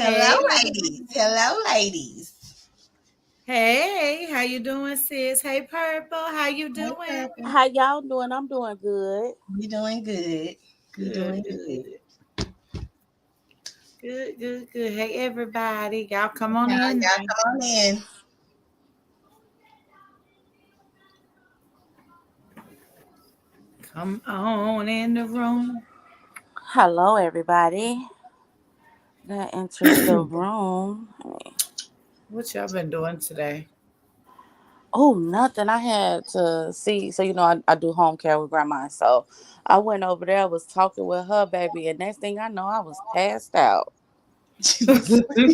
Hello, Hey, ladies. Hello, ladies. hey, how you doing, sis? Hey, Purple, how you Hey, doing? Purple. How y'all doing? I'm doing good. We doing good. We Good, doing good. good, good. Hey, everybody, y'all come on Y'all, in. y'all come on in. Come on in the room. Hello, everybody that enters the room. What y'all been doing today? Oh, nothing. I had to see. So, I do home care with grandma. So, I went over there, was talking with her, baby. And next thing I know, I was passed out.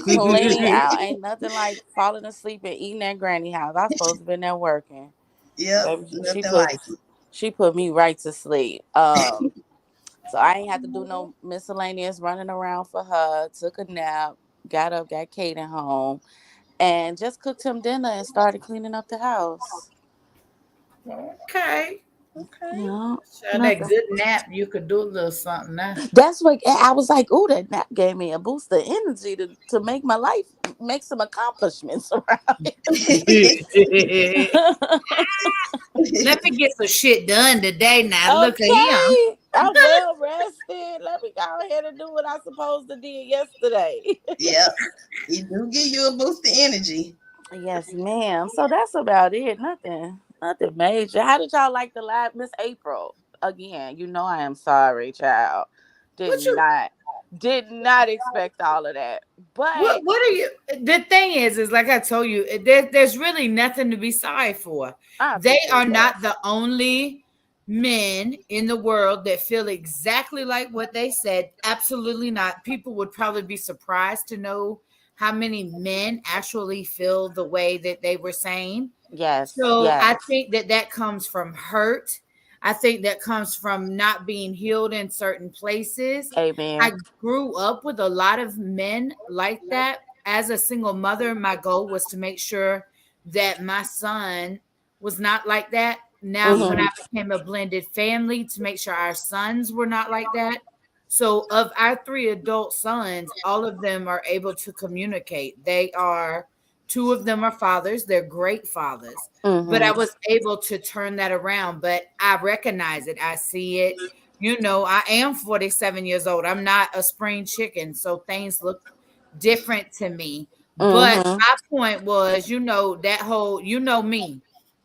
Clean out. Ain't nothing like falling asleep and eating at granny house. I supposed to been there working. Yep, Baby, she nothing put like it. she put me right to sleep. So I ain't had to do no miscellaneous running around for her. Took a nap, got up, got Kaden home, and just cooked him dinner and started cleaning up the house. Okay. Okay. No, So that nothing. good nap, you could do a little something now. That's what I was like. Oh, that nap gave me a boost of energy to make my life, make some accomplishments around it. Let me get some shit done today. Now look at him. Okay, I'm well rested. Let me go ahead and do what I supposed to did yesterday. Yep. It do give you a boost of energy. Yes, ma'am. So that's about it. Nothing major. How did y'all like the live Miss April? Again, I am sorry, child. Did What you? not did not expect all of that. What? But What are you? The thing is like I told you, there's really nothing to be sorry for. I They are appreciate that. not the only men in the world that feel exactly like what they said. Absolutely not. People would probably be surprised to know how many men actually feel the way that they were saying. Yes, So I yes. think that comes from hurt. I think that comes from not being healed in certain places. I Amen. grew up with a lot of men like that. As a single mother, my goal was to make sure that my son was not like that. Now, when Mm-hmm. I became a blended family, to make sure our sons were not like that. So, of our three adult sons, all of them are able to communicate. They are, two of them are fathers, they're great fathers, but I Mm-hmm. was able to turn that around. But I recognize it, I see it. I am 47 years old. I'm not a spring chicken, so things look different to me. But Mm-hmm. my point was, that whole, me,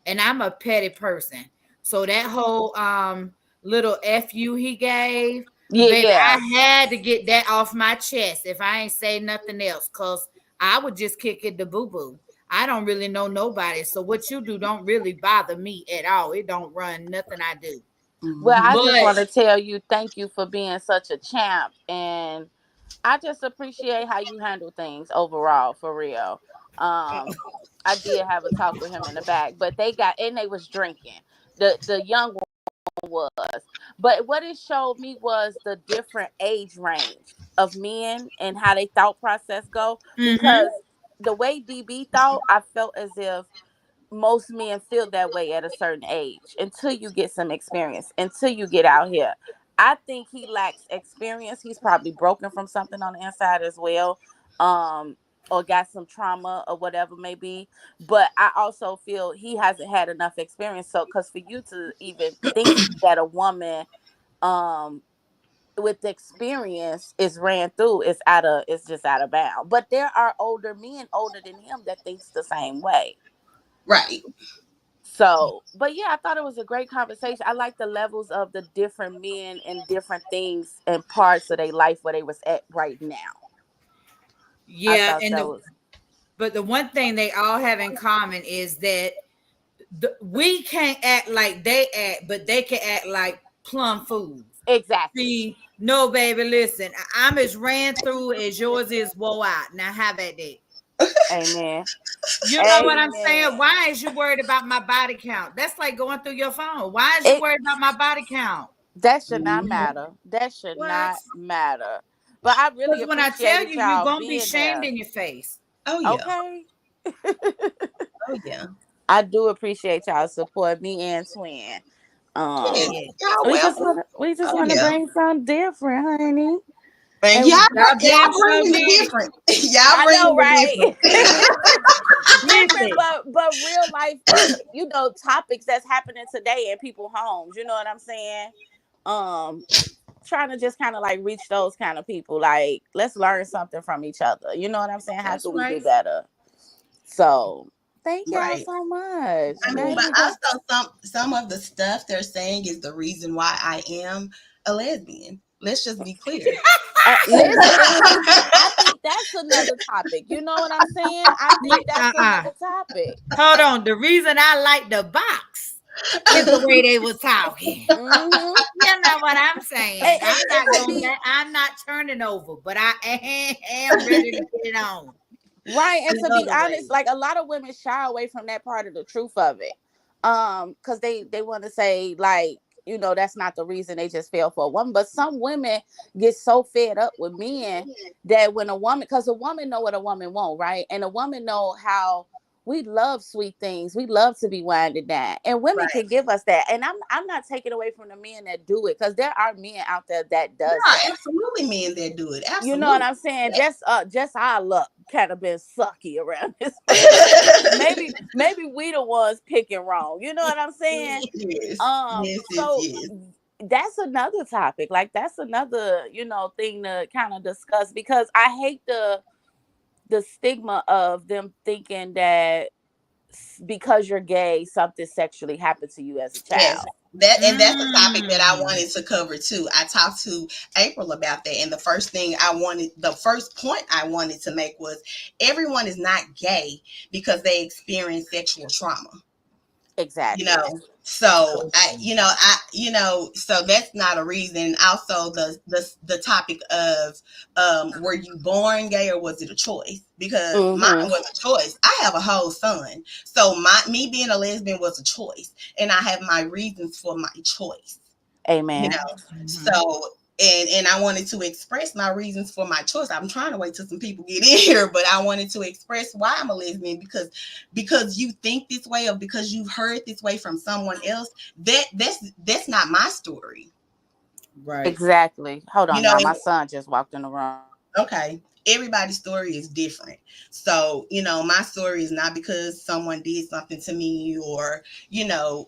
and I'm a petty person. So that whole little FU he gave, Yeah, baby, yeah. I had to get that off my chest if I ain't say nothing else, because I would just kick it to boo-boo. I don't really know nobody. So what you do don't really bother me at all. It don't run nothing I do. Well, I Mm-hmm. just But want to tell you thank you for being such a champ, and I just appreciate how you handle things overall, for real. Um, I did have a talk with him in the back, but they was drinking. The young one was, but what it showed me was the different age range of men and how they thought process go. mm-hmm. Because the way DB thought, I felt as if most men feel that way at a certain age until you get some experience, until you get out here. I think he lacks experience. He's probably broken from something on the inside as well. Um, or got some trauma or whatever may be. But I also feel he hasn't had enough experience. So because for you to even think that a woman um with experience is ran through, it's just out of bounds. But there are older men older than him that thinks the same way. Right. So, but yeah, I thought it was a great conversation. I like the levels of the different men and different things and parts of their life where they was at right now. I Yeah, thought that was but the one thing they all have in common is that we can't act like they act, but they can act like plum fools. exactly. See, no, baby, listen, I'm as ran through as yours is woe out. Now, how about that? Amen. You know what I'm saying? Amen. Why is you worried about my body count? That's like going through your phone. Why is you It worried about my body count? that should not Mm-hmm. matter. That should What? not matter. But I really Because when I tell appreciated you, you're y'all going to be being shamed there. in your face. Oh yeah. Okay. Oh yeah. I do appreciate y'all support me and Twin. Yeah. Um Yeah. Y'all we just welcome. wanna we just Oh wanna yeah. bring something different, honey. And And Y'all damn sure bringing the did. different. Y'all I know, bringing right? the Different, Listen, but real life, topics that's happening today in people's homes. You know what I'm saying? Um, Trying to just kind of like reach those kind of people. Like, let's learn something from each other. You know what I'm saying? How that's can we do right. better? So, thank y'all right. so much. I mean, Thank but you. also some of the stuff they're saying is the reason why I am a lesbian. Let's just be clear. Listen, I think that's another topic. You know what I'm saying? I think that's another topic. Hold on. The reason I like the box is the way they was talking. Hmm. You know what I'm saying? I'm And not to going be back. I'm not turning over, but I am ready to get it on right, and to the be other honest, way. like a lot of women shy away from that part of the truth of it. Because they want to say like, that's not the reason they just fell for a woman. But some women get so fed up with men that when a woman, because a woman know what a woman want, right? And a woman know how we love sweet things. We love to be winded down, and women Right. can give us that. And I'm not taking away from the men that do it, because there are men out there that There does are that. absolutely men that do it. You know what Absolutely. I'm saying? Yeah. Just our luck kind of been sucky around this bitch. Maybe we the ones picking wrong. You know what I'm saying? Yes. Yes, yes, So yes. that's another topic. Like, that's another, thing to kind of discuss, because I hate the stigma of them thinking that because you're gay, something sexually happened to you as a Yes. child. That's a topic that I Mm. wanted to cover too. I talked to April about that, and the first point I wanted to make was everyone is not gay because they experience sexual trauma. you Exactly. know so so that's not a reason. Also, the topic of were you born gay or was it a choice? Because mine Mm-hmm. was a choice. I have a whole son, so my me being a lesbian was a choice, and I have my reasons for my choice you Amen. know Mhm. so and I wanted to express my reasons for my choice. I'm trying to wait till some people get in here, but I wanted to express why I'm a lesbian, because you think this way, or because you've heard this way from someone else. That's not my story. Right. Exactly. Hold you on, know y'all. and My son just walked in the room. okay, everybody's story is different. So my story is not because someone did something to me, or you know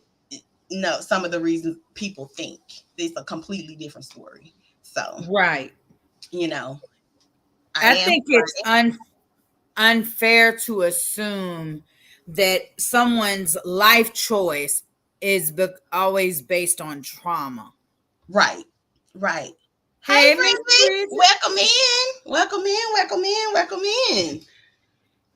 no, some of the reasons people think. It's a completely different story. So Right. you know I I am think who it's I unfair to assume that someone's life choice is always based on trauma. am. Right, right. Hey, Hey, Miss Frizzy, Bridget. welcome in, welcome in, welcome in, welcome in.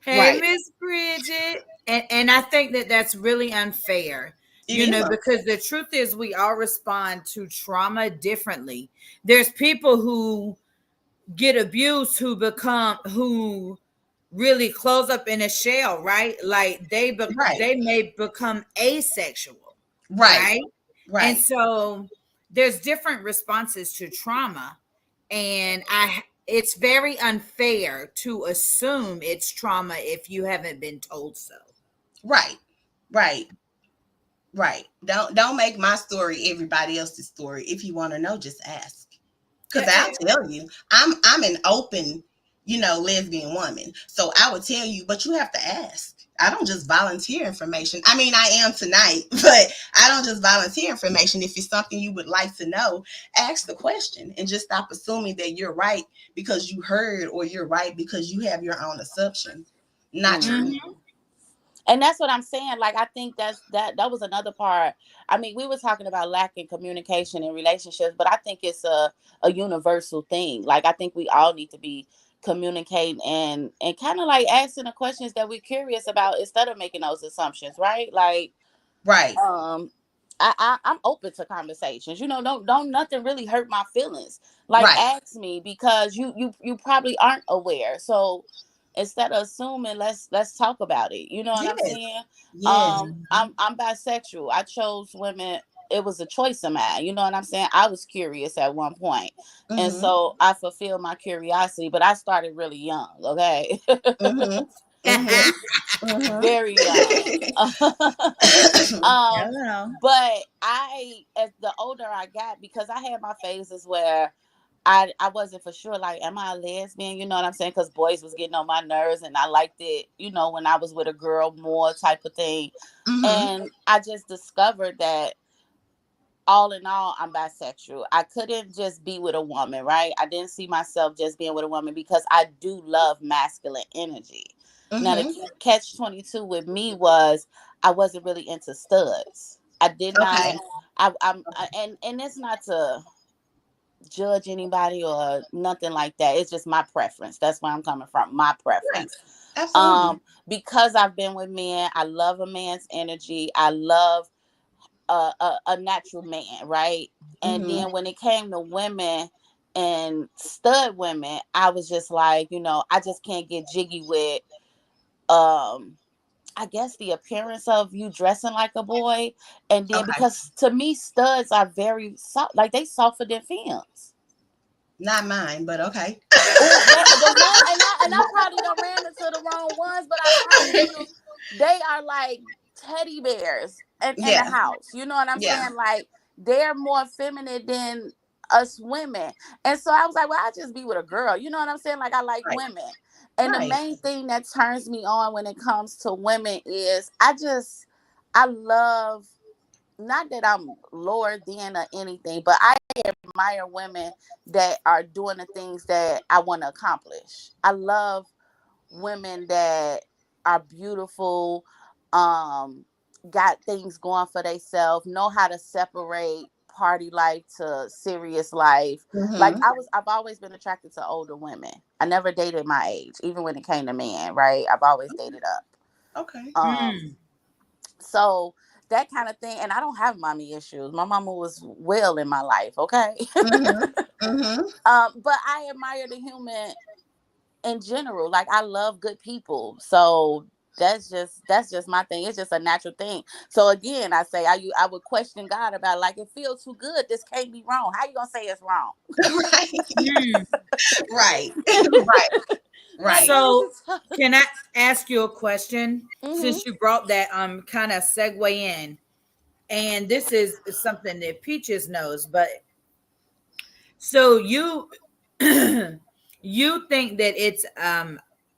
Hey, Right, Miss Bridget. And I think that that's really unfair, it is because the truth is we all respond to trauma differently. There's people who get abused who really close up in a shell, right? Like right, they may become asexual, right, right? And right, so there's different responses to trauma, and I it's very unfair to assume it's trauma if you haven't been told so. right, right. Right. Don't make my story everybody else's story. If you want to know, just ask. Cause I'll tell you. I'm an open, lesbian woman. So I would tell you, but you have to ask. I don't just volunteer information. I mean, I am tonight, but I don't just volunteer information. If it's something you would like to know, ask the question and just stop assuming that you're right because you heard, or you're right because you have your own assumption. Not true. Mm-hmm. Mhm. And that's what I'm saying. Like, I think that was another part. I mean, we were talking about lacking communication in relationships, but I think it's a universal thing. Like, I think we all need to be communicating and kind of like asking the questions that we're curious about instead of making those assumptions, right? Like, Right. um I'm open to conversations. Don't nothing really hurt my feelings. Like, Right. ask me, because you probably aren't aware. So instead of assuming, let's talk about it. You know what I'm Yes. saying? Yes. I'm bisexual. I chose women. It was a choice of mine. You know what I'm saying? I was curious at one point, and Mm-hmm. so I fulfilled my curiosity. But I started really young. Okay. Mm-hmm. Mm-hmm. Mm-hmm. Very young. Hello. But as the older I got, because I had my phases where I wasn't for sure, like, am I a lesbian? You know what I'm saying? Because boys was getting on my nerves, and I liked it, when I was with a girl more type of thing. Mm-hmm. And I just discovered that all in all, I'm bisexual. I couldn't just be with a woman, right? I didn't see myself just being with a woman because I do love masculine energy. Now, the Mm-hmm. catch 22 with me was I wasn't really into studs. I did Okay. not. And it's not to judge anybody or nothing like that. It's just my preference. That's where I'm coming from. My Right. preference. Absolutely. Because I've been with men, I love a man's energy. I love a natural man, right? And Mm-hmm. then when it came to women and stud women, I was just like, I just can't get jiggy with um I guess the appearance of you dressing like a boy. And then Okay. because to me studs are very soft, like they softer than femmes. Not mine, but okay. Oh, the one, and I probably done ran into the wrong ones, but I promise you, they are like teddy bears in the Yeah. house. You know what I'm Yeah. saying? Like they're more feminine than us women. And so I was like, well, I'll just be with a girl. You know what I'm saying? Like I like Right. women. And the Right. main thing that turns me on when it comes to women is I love, not that I'm lower than or anything, but I admire women that are doing the things that I want to accomplish. I love women that are beautiful, um, got things going for themselves, know how to separate party life to serious life. Like Mm-hmm. I've always been attracted to older women. I never dated my age, even when it came to men, right? I've always dated up. Okay. Mm. So that kind of thing, and I don't have mommy issues. My mama was well in my life, okay. Mm-hmm. Mm-hmm. But I admire the human in general. Like I love good people, so that's just my thing. It's just a natural thing. So again, I say I would question God about, like, it feels too good. This can't be wrong. How you gonna say it's wrong? Right. Mm. Right. Right. Like Right. what is So, it? can I ask you a question? Mm-hmm. Since you brought that kind of segue in, and this is something that Peaches knows, but so you you think that it's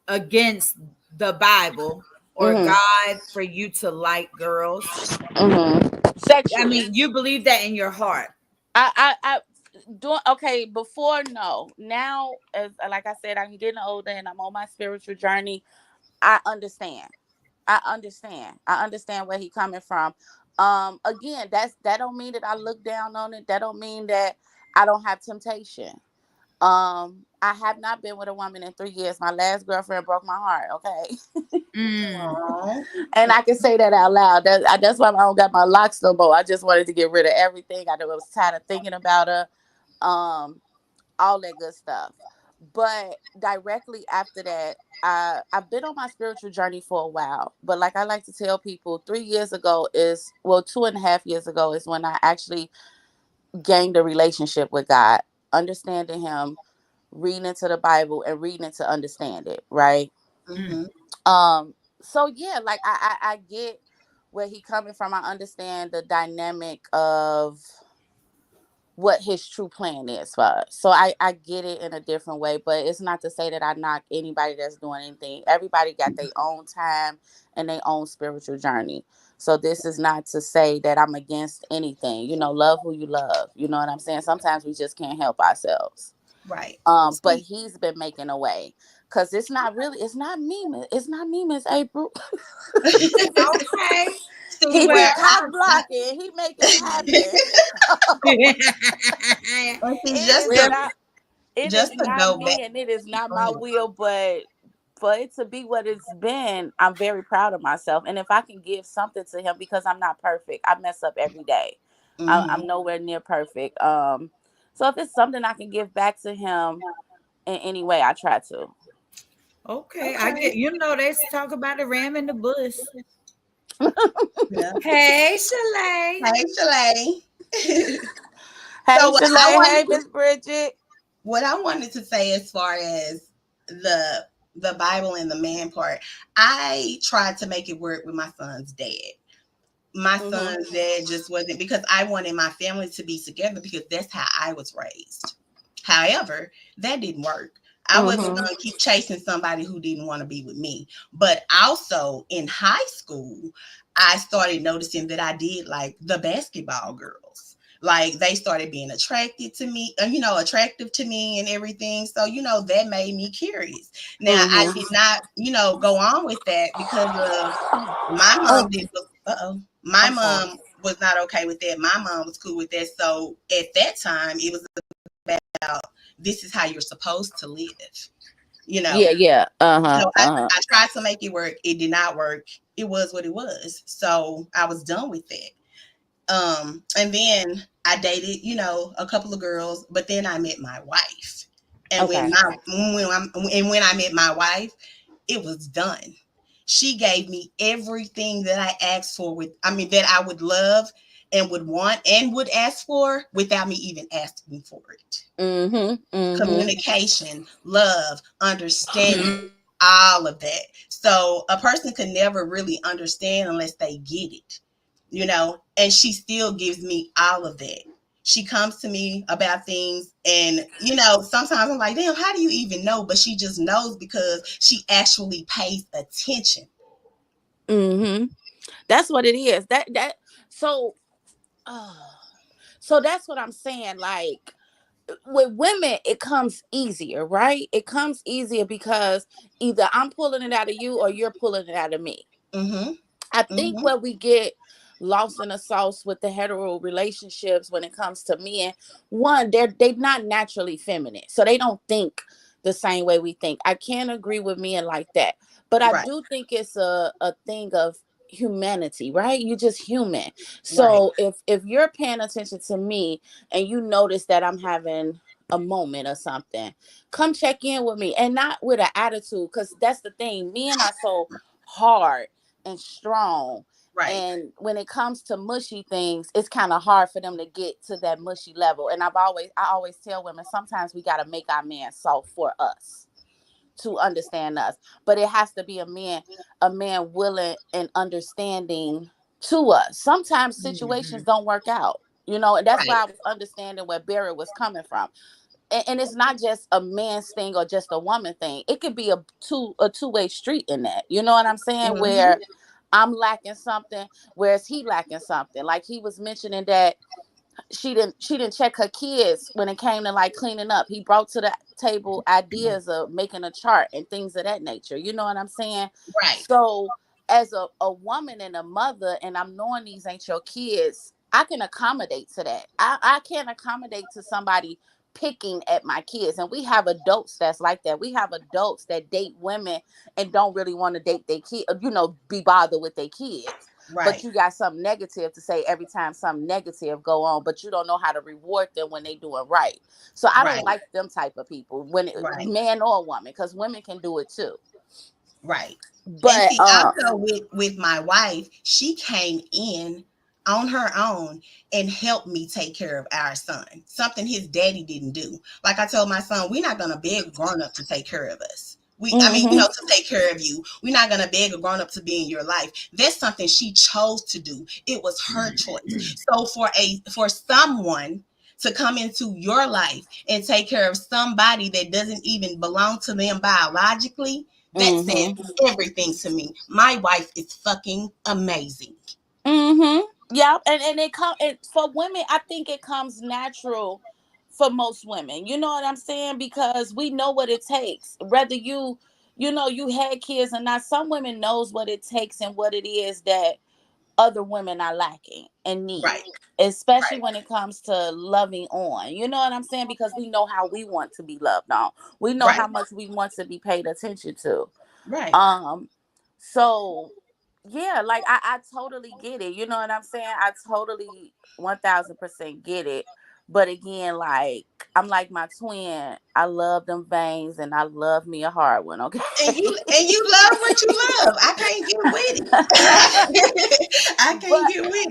against the Bible or Mm-hmm. God for you to like girls? Mm-hmm. I Sexually. mean, you believe that in your heart. I doing okay before. No, now, as like I said, I'm getting older and I'm on my spiritual journey. I understand. I understand where he coming from. Again, that don't mean that I look down on it. That don't mean that I don't have temptation. I have not been with a woman in 3 years. My last girlfriend broke my heart. Okay. Mm. Oh. And I can say that out loud. That's why I don't got my locks no more. I just wanted to get rid of everything. I was tired of thinking about her. Um, all that good stuff. But directly after that, I've been on my spiritual journey for a while. But like I like to tell people, 3 years ago is, well, 2.5 years ago is when I actually gained a relationship with God, understanding Him, reading into the Bible, and reading it to understand it. Right. Mm. Mm-hmm. So yeah, like I get where he coming from. I understand the dynamic of what his true plan is for us. So I get it in a different way, but it's not to say that I knock anybody that's doing anything. Everybody got their own time and their own spiritual journey. So this is not to say that I'm against anything. Love who you love. You know what I'm saying? Sometimes we just can't help ourselves. Right. But See. he's been making a way. Cause it's not me, Miss April. Okay. See He be where cock blocking. He make it happen. and see It is Well, not. It just is to not go back. me, and it is not Go my ahead. will. But for it to be what it's been, I'm very proud of myself. And if I can give something to him, because I'm not perfect, I mess up every day. Mm-hmm. I'm nowhere near perfect. So if it's something I can give back to him in any way, I try to. okay, I Okay. get. They talk about the ram in the bush. Yeah. Hey, Shalay. Hey, Shalay. Hey, So Shalay. Hey, Miss Bridget. what I wanted to say as far as the Bible and the man part, I tried to make it work with my son's dad. My Mhm. son's dad just wasn't, because I wanted my family to be together because that's how I was raised. However, that didn't work. I wasn't Mm-hmm. going to keep chasing somebody who didn't want to be with me. But also in high school, I started noticing that I did like the basketball girls. Like they started being attracted to me, attractive to me and everything. So, that made me curious. Now, I Mm-hmm. did not, go on with that because of my mom Oh, did. My I'm sorry. mom was not okay with that. My mom was cool with that. So at that time, it was about this is how you're supposed to live, you know. Yeah, yeah. Uh-huh. So Uh-huh. I tried to make it work. It did not work. It was what it was. So I was done with that. And then I dated, a couple of girls, but then I met my wife. And Okay. when I met my wife, it was done. She gave me everything that I asked for that I would love and would want and would ask for without me even asking for it. Mm-hmm. Mm-hmm. Communication, love, understanding, all of that. So a person could never really understand unless they get it, and she still gives me all of that. She comes to me about things, and sometimes I'm like, damn, how do you even know? But she just knows because she actually pays attention. Mm-hmm. That's what it is. So uh, so that's what I'm saying. Like with women, it comes easier, right? It comes easier because either I'm pulling it out of you or you're pulling it out of me. Mm-hmm. I think Mm-hmm. where we get lost in the sauce with the hetero relationships when it comes to men, one, they're not naturally feminine, so they don't think the same way we think. I can't agree with men like that, but I Right. do think it's a thing of humanity, right? You're just human. Right. So if you're paying attention to me and you notice that I'm having a moment or something, come check in with me, and not with an attitude, because that's the thing, men are so hard and strong. Right. And when it comes to mushy things, it's kind of hard for them to get to that mushy level. And I always tell women, sometimes we got to make our man soft for us to understand us. But it has to be a man willing and understanding to us. Sometimes situations Mm-hmm. don't work out, and that's Right. why I was understanding where Barry was coming from. And it's not just a man's thing or just a woman thing. It could be a two-way street in that. You know what I'm saying? Mm-hmm. Where I'm lacking something, whereas he lacking something. Like he was mentioning that she didn't check her kids when it came to like cleaning up. He brought to the table ideas of making a chart and things of that nature. You know what I'm saying? Right. So as a woman and a mother, and I'm knowing these ain't your kids, I can accommodate to that. I can't accommodate to somebody picking at my kids. And we have adults that's like that. We have adults that date women and don't really want to date their kid, be bothered with their kids. But Right. you got something negative to say every time something negative go on, but you don't know how to reward them when they doing right. So I don't Right. like them type of people, Right. man or woman, because women can do it too. Right. And But see, also with my wife, she came in on her own and helped me take care of our son. Something his daddy didn't do. Like I told my son, we're not gonna beg a grown up to take care of us. mm-hmm, To take care of you. We're not gonna beg a grown up to be in your life. That's something she chose to do. It was her choice. So for someone to come into your life and take care of somebody that doesn't even belong to them biologically, that says mm-hmm, everything to me. My wife is fucking amazing. mm-hmm. Yeah, and for women, I think it comes natural for most women. You know what I'm saying? Because we know what it takes. Whether you had kids or not, some women knows what it takes and what it is that other women are lacking and need, Right, especially right, when it comes to loving on. You know what I'm saying? Because we know how we want to be loved on. We know right, how much we want to be paid attention to. right. Um, so yeah, like I totally get it. You know what I'm saying? I totally 1000% get it. But again, like I'm like my twin. I love them veins and I love me a hard one, okay? And you love what you love. I can't get with it. I can't but get with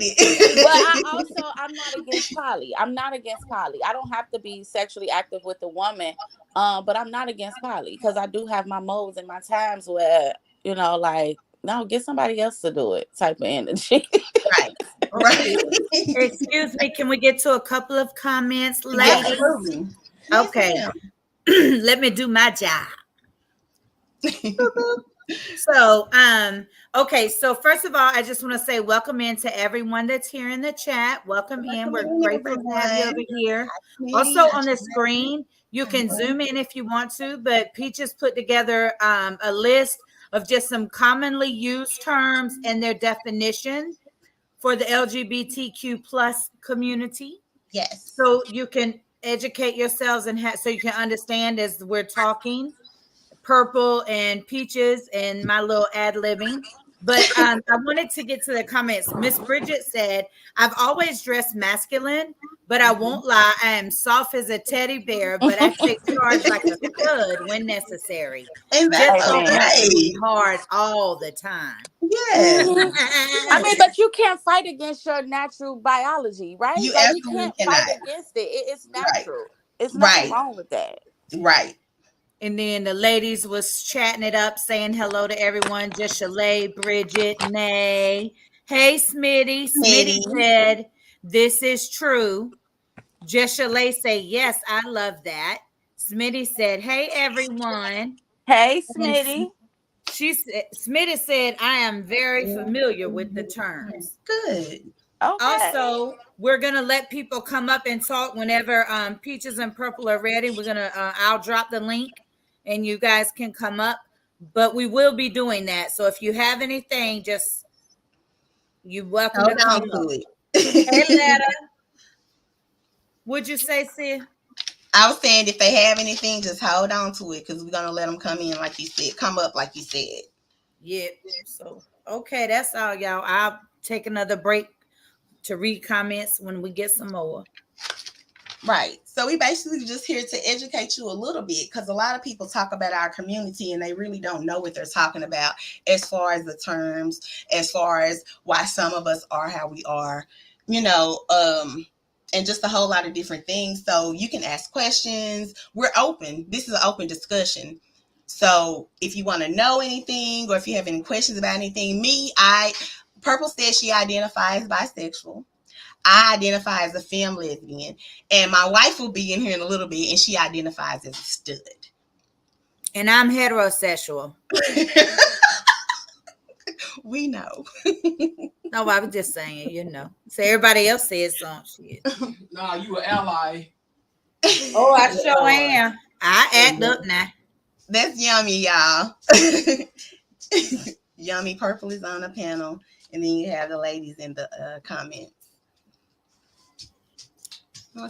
but I it. also I'm not against poly. I'm not against poly. I don't have to be sexually active with a woman. But I'm not against poly because I do have my modes and my times where, like, no, get somebody else to do it type of energy. Right, right. Excuse me, can we get to a couple of comments, Yeah, ladies? absolutely. Yes, Okay. ma'am. Let me do my job. So, okay. So first of all, I just want to say welcome in to everyone that's here in the chat. Welcome in. Welcome We're in, grateful to have you over everyone. here. Smitty, Also hi, on the screen, you can Mhm. zoom in if you want to, but Peaches put together a list of just some commonly used terms and their definition for the LGBTQ plus community. Yes. So you can educate yourselves and so you can understand as we're talking. Purple and Peaches and my little ad-libbing. But I wanted to get to the comments. Miss Bridget said, I've always dressed masculine, but I Mhm. won't lie. I am soft as a teddy bear, but I take charge like a stud when necessary. And Just that's don't Amen. want to be okay. hard all the time. Yes. Mhm. I mean, Yes. but you can't fight against your natural biology, right? You Like we absolutely can't fight cannot. against it. It's Right. natural. It's nothing Right. wrong with that. Right. And then the ladies was chatting it up, saying hello to everyone. Just Shalay, Bridget, Nay. Hey, Smitty. Smitty Smitty. said, this is true. Just Shalay say, yes, I love that. Smitty said, hey, everyone. Hey, And Smitty. she said, Smitty said, I am very familiar with the terms. Good. Okay. Also, we're gonna let people come up and talk whenever Peaches and Purple are ready. We're gonna I'll drop the link and you guys can come up. But we will be doing that. So if you have anything, just you're welcome Hold to come on up. to Hey it. Letta, would you say, Sid? I was saying if they have anything, just hold on to it because we're gonna let them come in like you said, come up like you said. Yeah. So okay, that's all, y'all. I'll take another break to read comments when we get some more. Right. So we basically just here to educate you a little bit because a lot of people talk about our community and they really don't know what they're talking about as far as the terms, as far as why some of us are how we are, you know, and just a whole lot of different things. So you can ask questions. We're open. This is an open discussion. So if you want to know anything or if you have any questions about anything, Purple says she identifies bisexual. I identify as a femme lesbian, and my wife will be in here in a little bit, and she identifies as a stud. And I'm heterosexual. We know. No, I was just saying, you know. So everybody else says some shit. Nah, you an ally. Oh, I sure am. I act up now. That's yummy, y'all. Yummy Purple is on the panel, and then you have the ladies in the comments.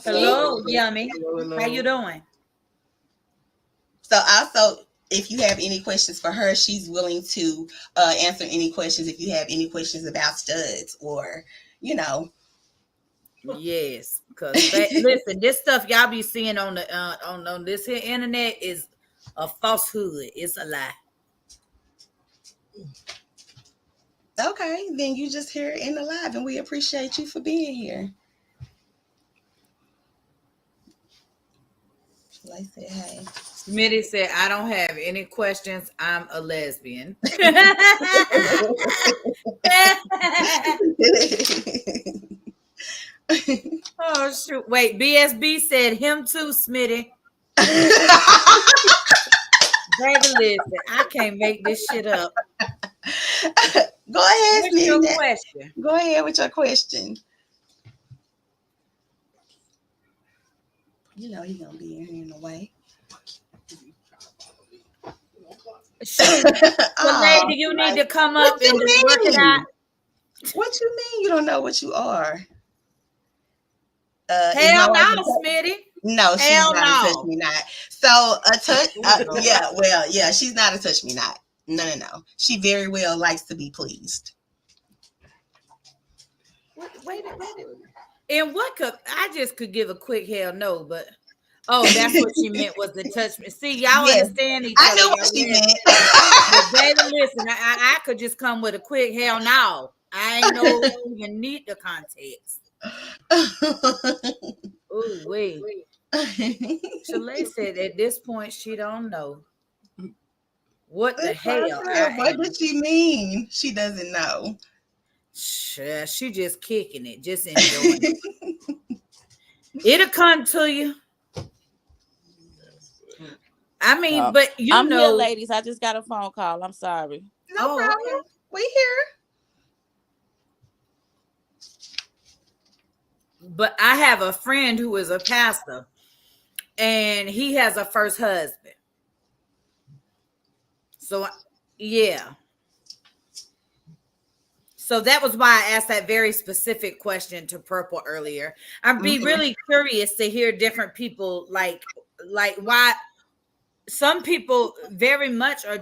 Hello, Yummy. Hello. How you doing? So also, if you have any questions for her, she's willing to answer any questions. If you have any questions about studs or, you know. Yes, because listen, this stuff y'all be seeing on the on this here internet is a falsehood. It's a lie. Okay, then you just here in the live, and we appreciate you for being here. Like said, hey. Smitty said, I don't have any questions. I'm a lesbian. Oh, shoot. Wait, BSB said him too, Smitty. Baby, listen, I can't make this shit up. Go ahead, What's your Smitty. question? Go ahead with your question. You know he's gonna be in here in a way. Shoot. So, lady, you need to come up What you and just work it out. mean? What you mean you don't know what you are? Is my Hell wife no, Smitty. No, she's Hell not a touch no. me not. So a touch, No. yeah, well, yeah, she's not a touch me not. No. She very well likes to be pleased. Wait. And what could I just could give a quick hell no, but oh, that's what she meant was the touch me. See, y'all Yes, understand each I other. knew Y'all what she ready. meant. But baby, listen, I could just come with a quick hell no. I ain't no even need the context. Oh wait. Shalay said at this point she don't know what the hell I What am. did she mean? She doesn't know. Sure, she just kicking it, just enjoying it. It'll come to you. I mean, So but I'm here, ladies. I just got a phone call. I'm sorry. No oh, problem. okay. We here. But I have a friend who is a pastor, and he has a first husband. So, yeah. So that was why I asked that very specific question to Purple earlier. I'd be Hmm. really curious to hear different people like why some people very much are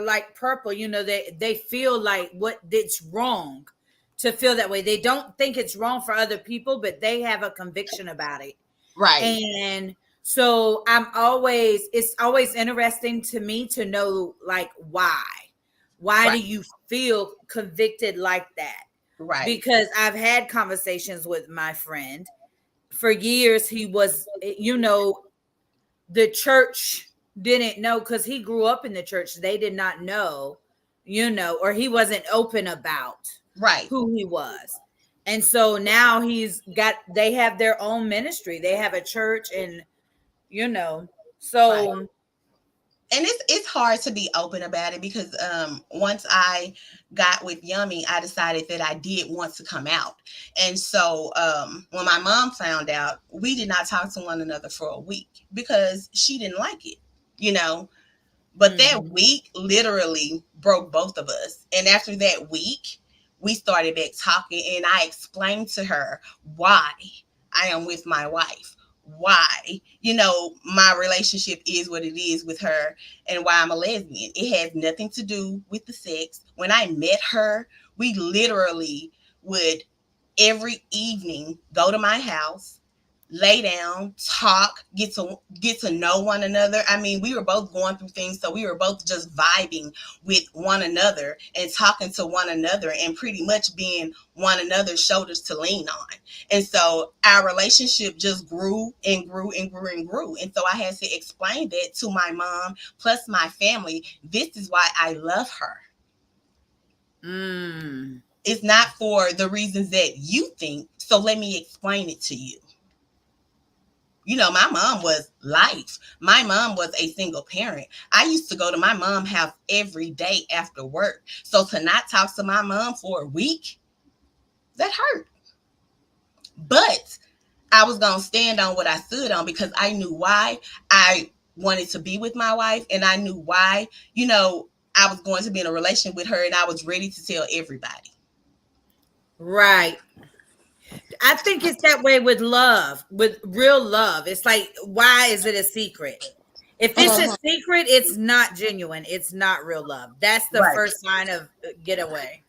like Purple, they feel like what it's wrong to feel that way. They don't think it's wrong for other people, but they have a conviction about it. Right. And so it's always interesting to me to know like why do Right. you feel convicted like that? Right. Because I've had conversations with my friend for years. He was, the church didn't know, because he grew up in the church. They did not know, or he wasn't open about Right. who he was. And so now they have their own ministry. They have a church, and you know, Right. so And it's hard to be open about it because once I got with Yummy, I decided that I did want to come out. And so when my mom found out, we did not talk to one another for a week because she didn't like it, you know. But that mhm. week literally broke both of us. And after that week, we started back talking, and I explained to her why I am with my wife, why, my relationship is what it is with her, and why I'm a lesbian. It has nothing to do with the sex. When I met her, we literally would every evening go to my house, lay down, talk, get to know one another. I mean, we were both going through things, so we were both just vibing with one another and talking to one another and pretty much being one another's shoulders to lean on. And so our relationship just grew and grew and grew and grew. And so I had to explain that to my mom plus my family. This is why I love her. Mm. It's not for the reasons that you think. So let me explain it to you. My mom was life. My mom was a single parent. I used to go to my mom's house every day after work. So to not talk to my mom for a week, that hurt. But I was going to stand on what I stood on because I knew why I wanted to be with my wife. And I knew why, I was going to be in a relationship with her, and I was ready to tell everybody. Right. I think it's that way with love, with real love. It's like, why is it a secret? If it's a Mhm. secret, it's not genuine. It's not real love. That's the Right. first sign of getaway.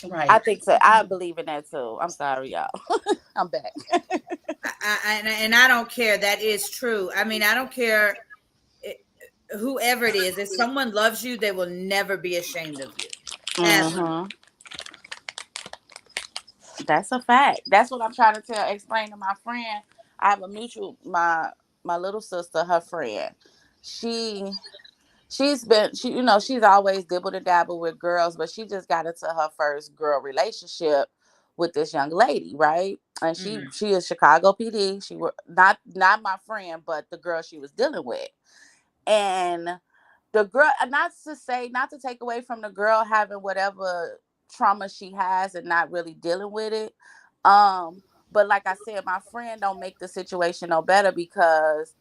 I Right. think so. I believe in that too. I'm sorry, y'all. I'm back. And I don't care. That is true. I mean, I don't care whoever it is. If someone loves you, they will never be ashamed of you, ever. Hmm. That's a fact. That's what I'm trying to explain to my friend. I have a mutual my little sister, her friend. She she's always dibbled and dabbled with girls, but she just got into her first girl relationship with this young lady, right? And she Mm. she is Chicago PD. She were not my friend, but the girl she was dealing with. And the girl, not to take away from the girl having whatever trauma she has and not really dealing with it. But like I said, my friend don't make the situation no better because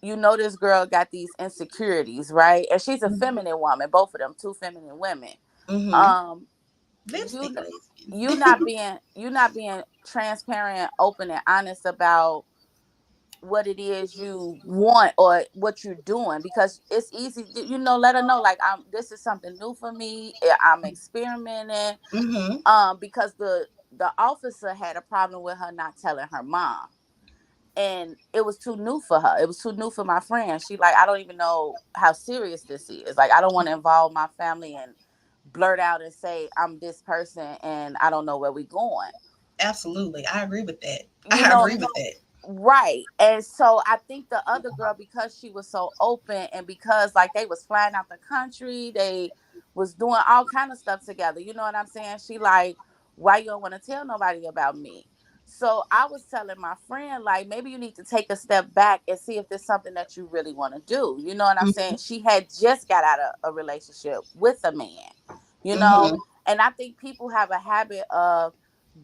this girl got these insecurities, right? And she's a feminine woman, both of them, two feminine women. Mm-hmm. Um, you Lipstick lesbians. you not being transparent, open, and honest about what it is you want or what you're doing, because it's easy let her know, like, this is something new for me. I'm experimenting. Mm-hmm. Because the officer had a problem with her not telling her mom, and it was too new for her. It was too new for my friend. She like, I don't even know how serious this is. Like, I don't want to involve my family and blurt out and say I'm this person and I don't know where we going. Absolutely. I agree with that. You I know, agree with that. right. And so I think the other girl, because she was so open and because like they was flying out the country, they was doing all kind of stuff together. You know what I'm saying? She like, why you don't want to tell nobody about me? So I was telling my friend, like, maybe you need to take a step back and see if there's something that you really want to do. You know what I'm saying? She had just got out of a relationship with a man, you know? Mm-hmm. And I think people have a habit of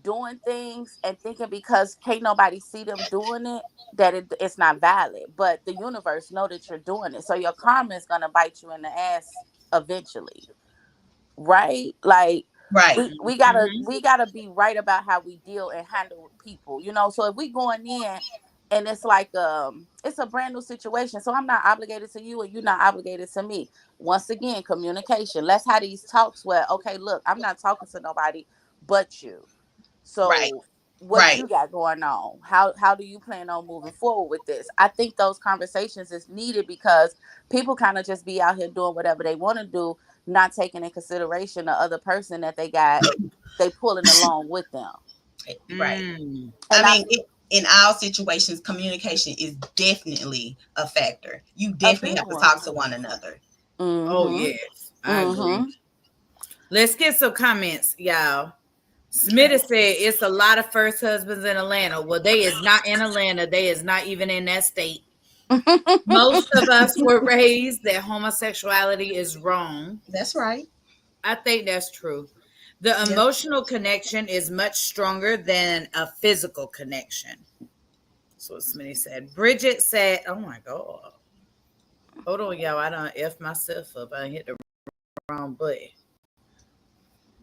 doing things and thinking because can't nobody see them doing it that it's not valid. But the universe know that you're doing it. So your karma is going to bite you in the ass eventually, right? Like Right. Mhm. we gotta be right about how we deal and handle people, you know. So if we going in and it's like it's a brand new situation, so I'm not obligated to you and you're not obligated to me. Once again, communication. Let's have these talks where, okay, look, I'm not talking to nobody but you. Right. So what Right. you got going on? How do you plan on moving forward with this? I think those conversations is needed because people kind of just be out here doing whatever they want to do, not taking in consideration the other person that they pulling along with them. Right. Mm. I And I mean, in all situations, communication is definitely a factor. You a definitely big have to one. talk to one another. Oh Mhm. yes, I agree. Mhm. Let's get some comments, y'all. Okay. Smitty said it's a lot of first husbands in Atlanta. Well, they is not in Atlanta. They is not even in that state. Most of us were raised that homosexuality is wrong. That's right. I think that's true. The Yep. emotional connection is much stronger than a physical connection. That's what Smitty said. Bridget said, "Oh my god, hold on, y'all. I done f myself up. I hit the wrong button."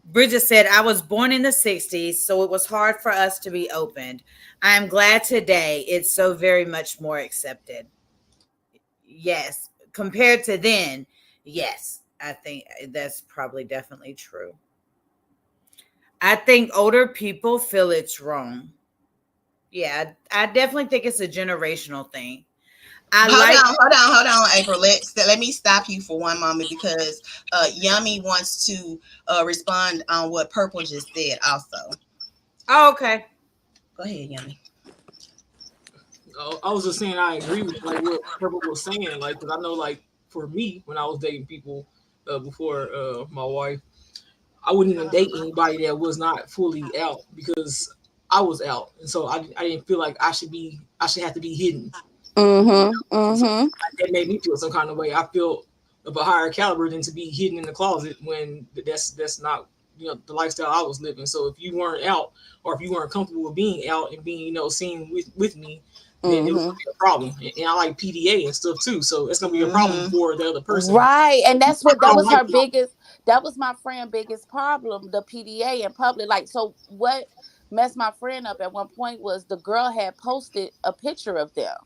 Bridget said, "I was born in the '60s, so it was hard for us to be opened. I am glad today it's so very much more accepted." Yes, compared to then, yes, I think that's probably definitely true. I think older people feel it's wrong. Yeah, I definitely think it's a generational thing. I Hold like, on, hold on, hold on, April. Let me stop you for one moment because Yummy wants to respond on what Purple just said. Also, oh, okay. go ahead, Yummy. I was just saying I agree with like what Purple was saying, like because I know like for me when I was dating people before my wife, I wouldn't even date anybody that was not fully out because I was out, and so I didn't feel like I should have to be hidden. Mhm. And so Mhm. that made me feel some kind of way. I feel of a higher caliber than to be hidden in the closet when that's not the lifestyle I was living. So if you weren't out or if you weren't comfortable with being out and being seen with me, then it was gonna Mhm. be a problem. And I like PDA and stuff too, so it's gonna be a problem Mm-hmm. for the other person. Right. And that's what I that don't was like her biggest that was my friend biggest problem, the PDA in public. Like, so what messed my friend up at one point was the girl had posted a picture of them.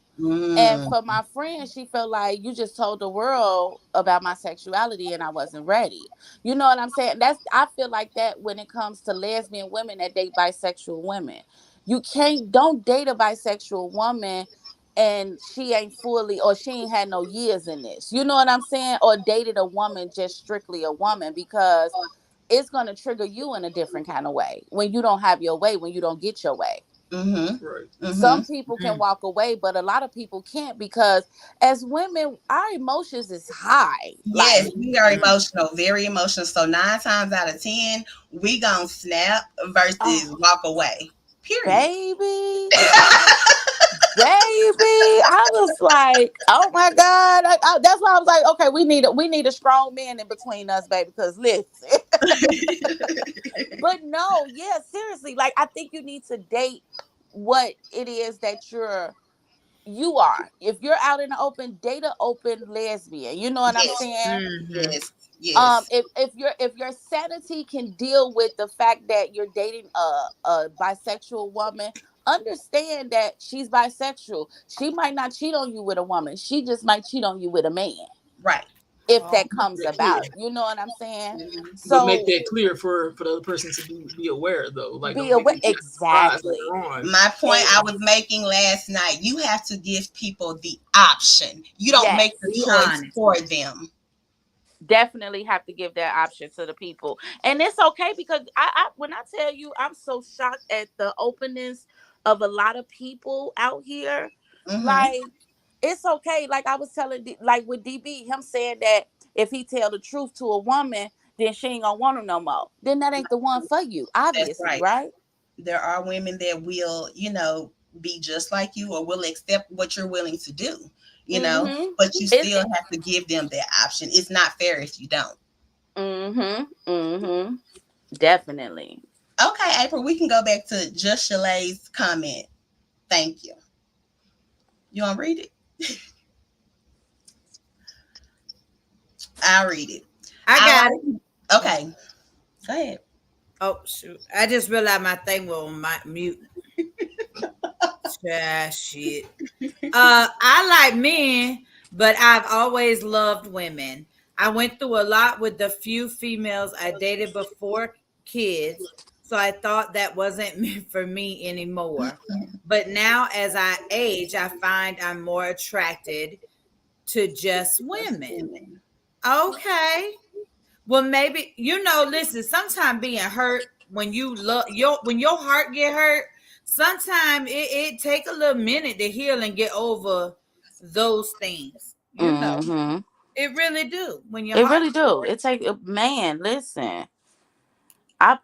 And Mm. for my friend, she felt like you just told the world about my sexuality and I wasn't ready. You know what I'm saying? I feel like that when it comes to lesbian women that date bisexual women. You don't date a bisexual woman and she ain't fully or she ain't had no years in this. You know what I'm saying? Or dated a woman just strictly a woman because it's gonna trigger you in a different kind of way when you don't have your way, when you don't get your way. Mm-hmm. right. Mm-hmm. Some people can Mm. walk away, but a lot of people can't because as women, our emotions is high. Yes, Like, we are Mm. emotional, very emotional. So 9 times out of 10, we gonna snap versus oh, walk away. Period. baby, baby. I was like, oh my God. That's why I was like, okay, we need a strong man in between us, baby. Because listen, but no, yeah, seriously. Like, I think you need to date what it is that you are. If you're out in the open, date a open lesbian. You know what I'm Yes, saying? Hmm. yes, yes. If your sanity can deal with the fact that you're dating a bisexual woman, understand that she's bisexual. She might not cheat on you with a woman. She just might cheat on you with a man Right. if Oh, that comes That clear, about. You know what I'm saying? Mhm. but make So that clear for the other person to be aware though. Like be don't make aware. it a surprise Exactly. later on. My point I And was making last night, you have to give people the option. You don't make the be yes. choice honest. for them. Definitely have to give that option to the people, and it's okay because I when I tell you I'm so shocked at the openness of a lot of people out here. Mm-hmm. Like, it's okay. Like I was telling like with DB, him saying that if he tell the truth to a woman, then she ain't gonna want him no more. Then that ain't the one for you, That's obviously, right. right? There are women that will, be just like you or will accept what you're willing to do, Mm-hmm. but you It's still have to give them that option. It's not fair if you don't. mm-hmm. Mm-hmm. Definitely. Okay, April, we can go back to Just Chalet's comment. Thank you. You want to read it? I'll read it. I I got it. like, Oh, okay, go ahead. oh shoot. I just realized my thing was on my mute. Ah, shit. I like men, but I've always loved women. I went through a lot with the few females I dated before kids, so I thought that wasn't meant for me anymore. But now, as I age, I find I'm more attracted to just Just women. women. Okay. Well, maybe listen, sometimes being hurt when you love when your heart get hurt, sometimes it take a little minute to heal and get over those things. Mm-hmm. It really do when your It heart really do. It's like man, listen. I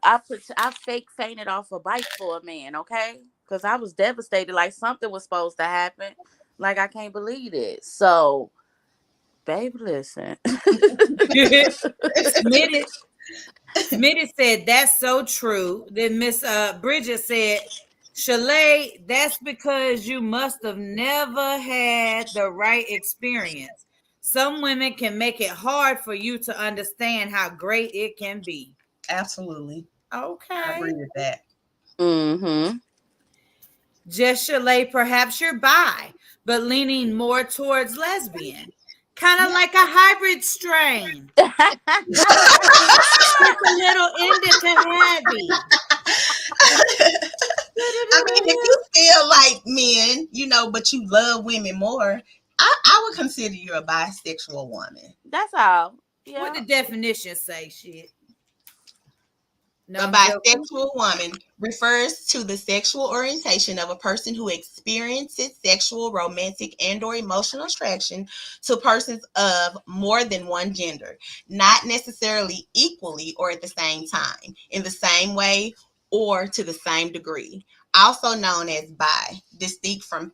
fake fainted off a bike for a man, okay? Because I was devastated, like something was supposed to happen. Like I can't believe it. So, baby, listen. Smitty Smitty said that's so true. Then Miss Bridget said, Chalet, that's because you must have never had the right experience. Some women can make it hard for you to understand how great it can be. Absolutely. I Okay. agree with that. Mm-hmm. Just Chalet, perhaps you're bi, but leaning more towards lesbian. Kind of like a hybrid strain. Just a little indica heavy. I mean, if you feel like men, but you love women more, I would consider you a bisexual woman. That's all. What Yeah. the definition say? Shit. No, A I'm joking. bisexual woman refers to the sexual orientation of a person who experiences sexual, romantic, and/or emotional attraction to persons of more than one gender, not necessarily equally or at the same time, in the same way, or to the same degree. Also known as bi, distinct from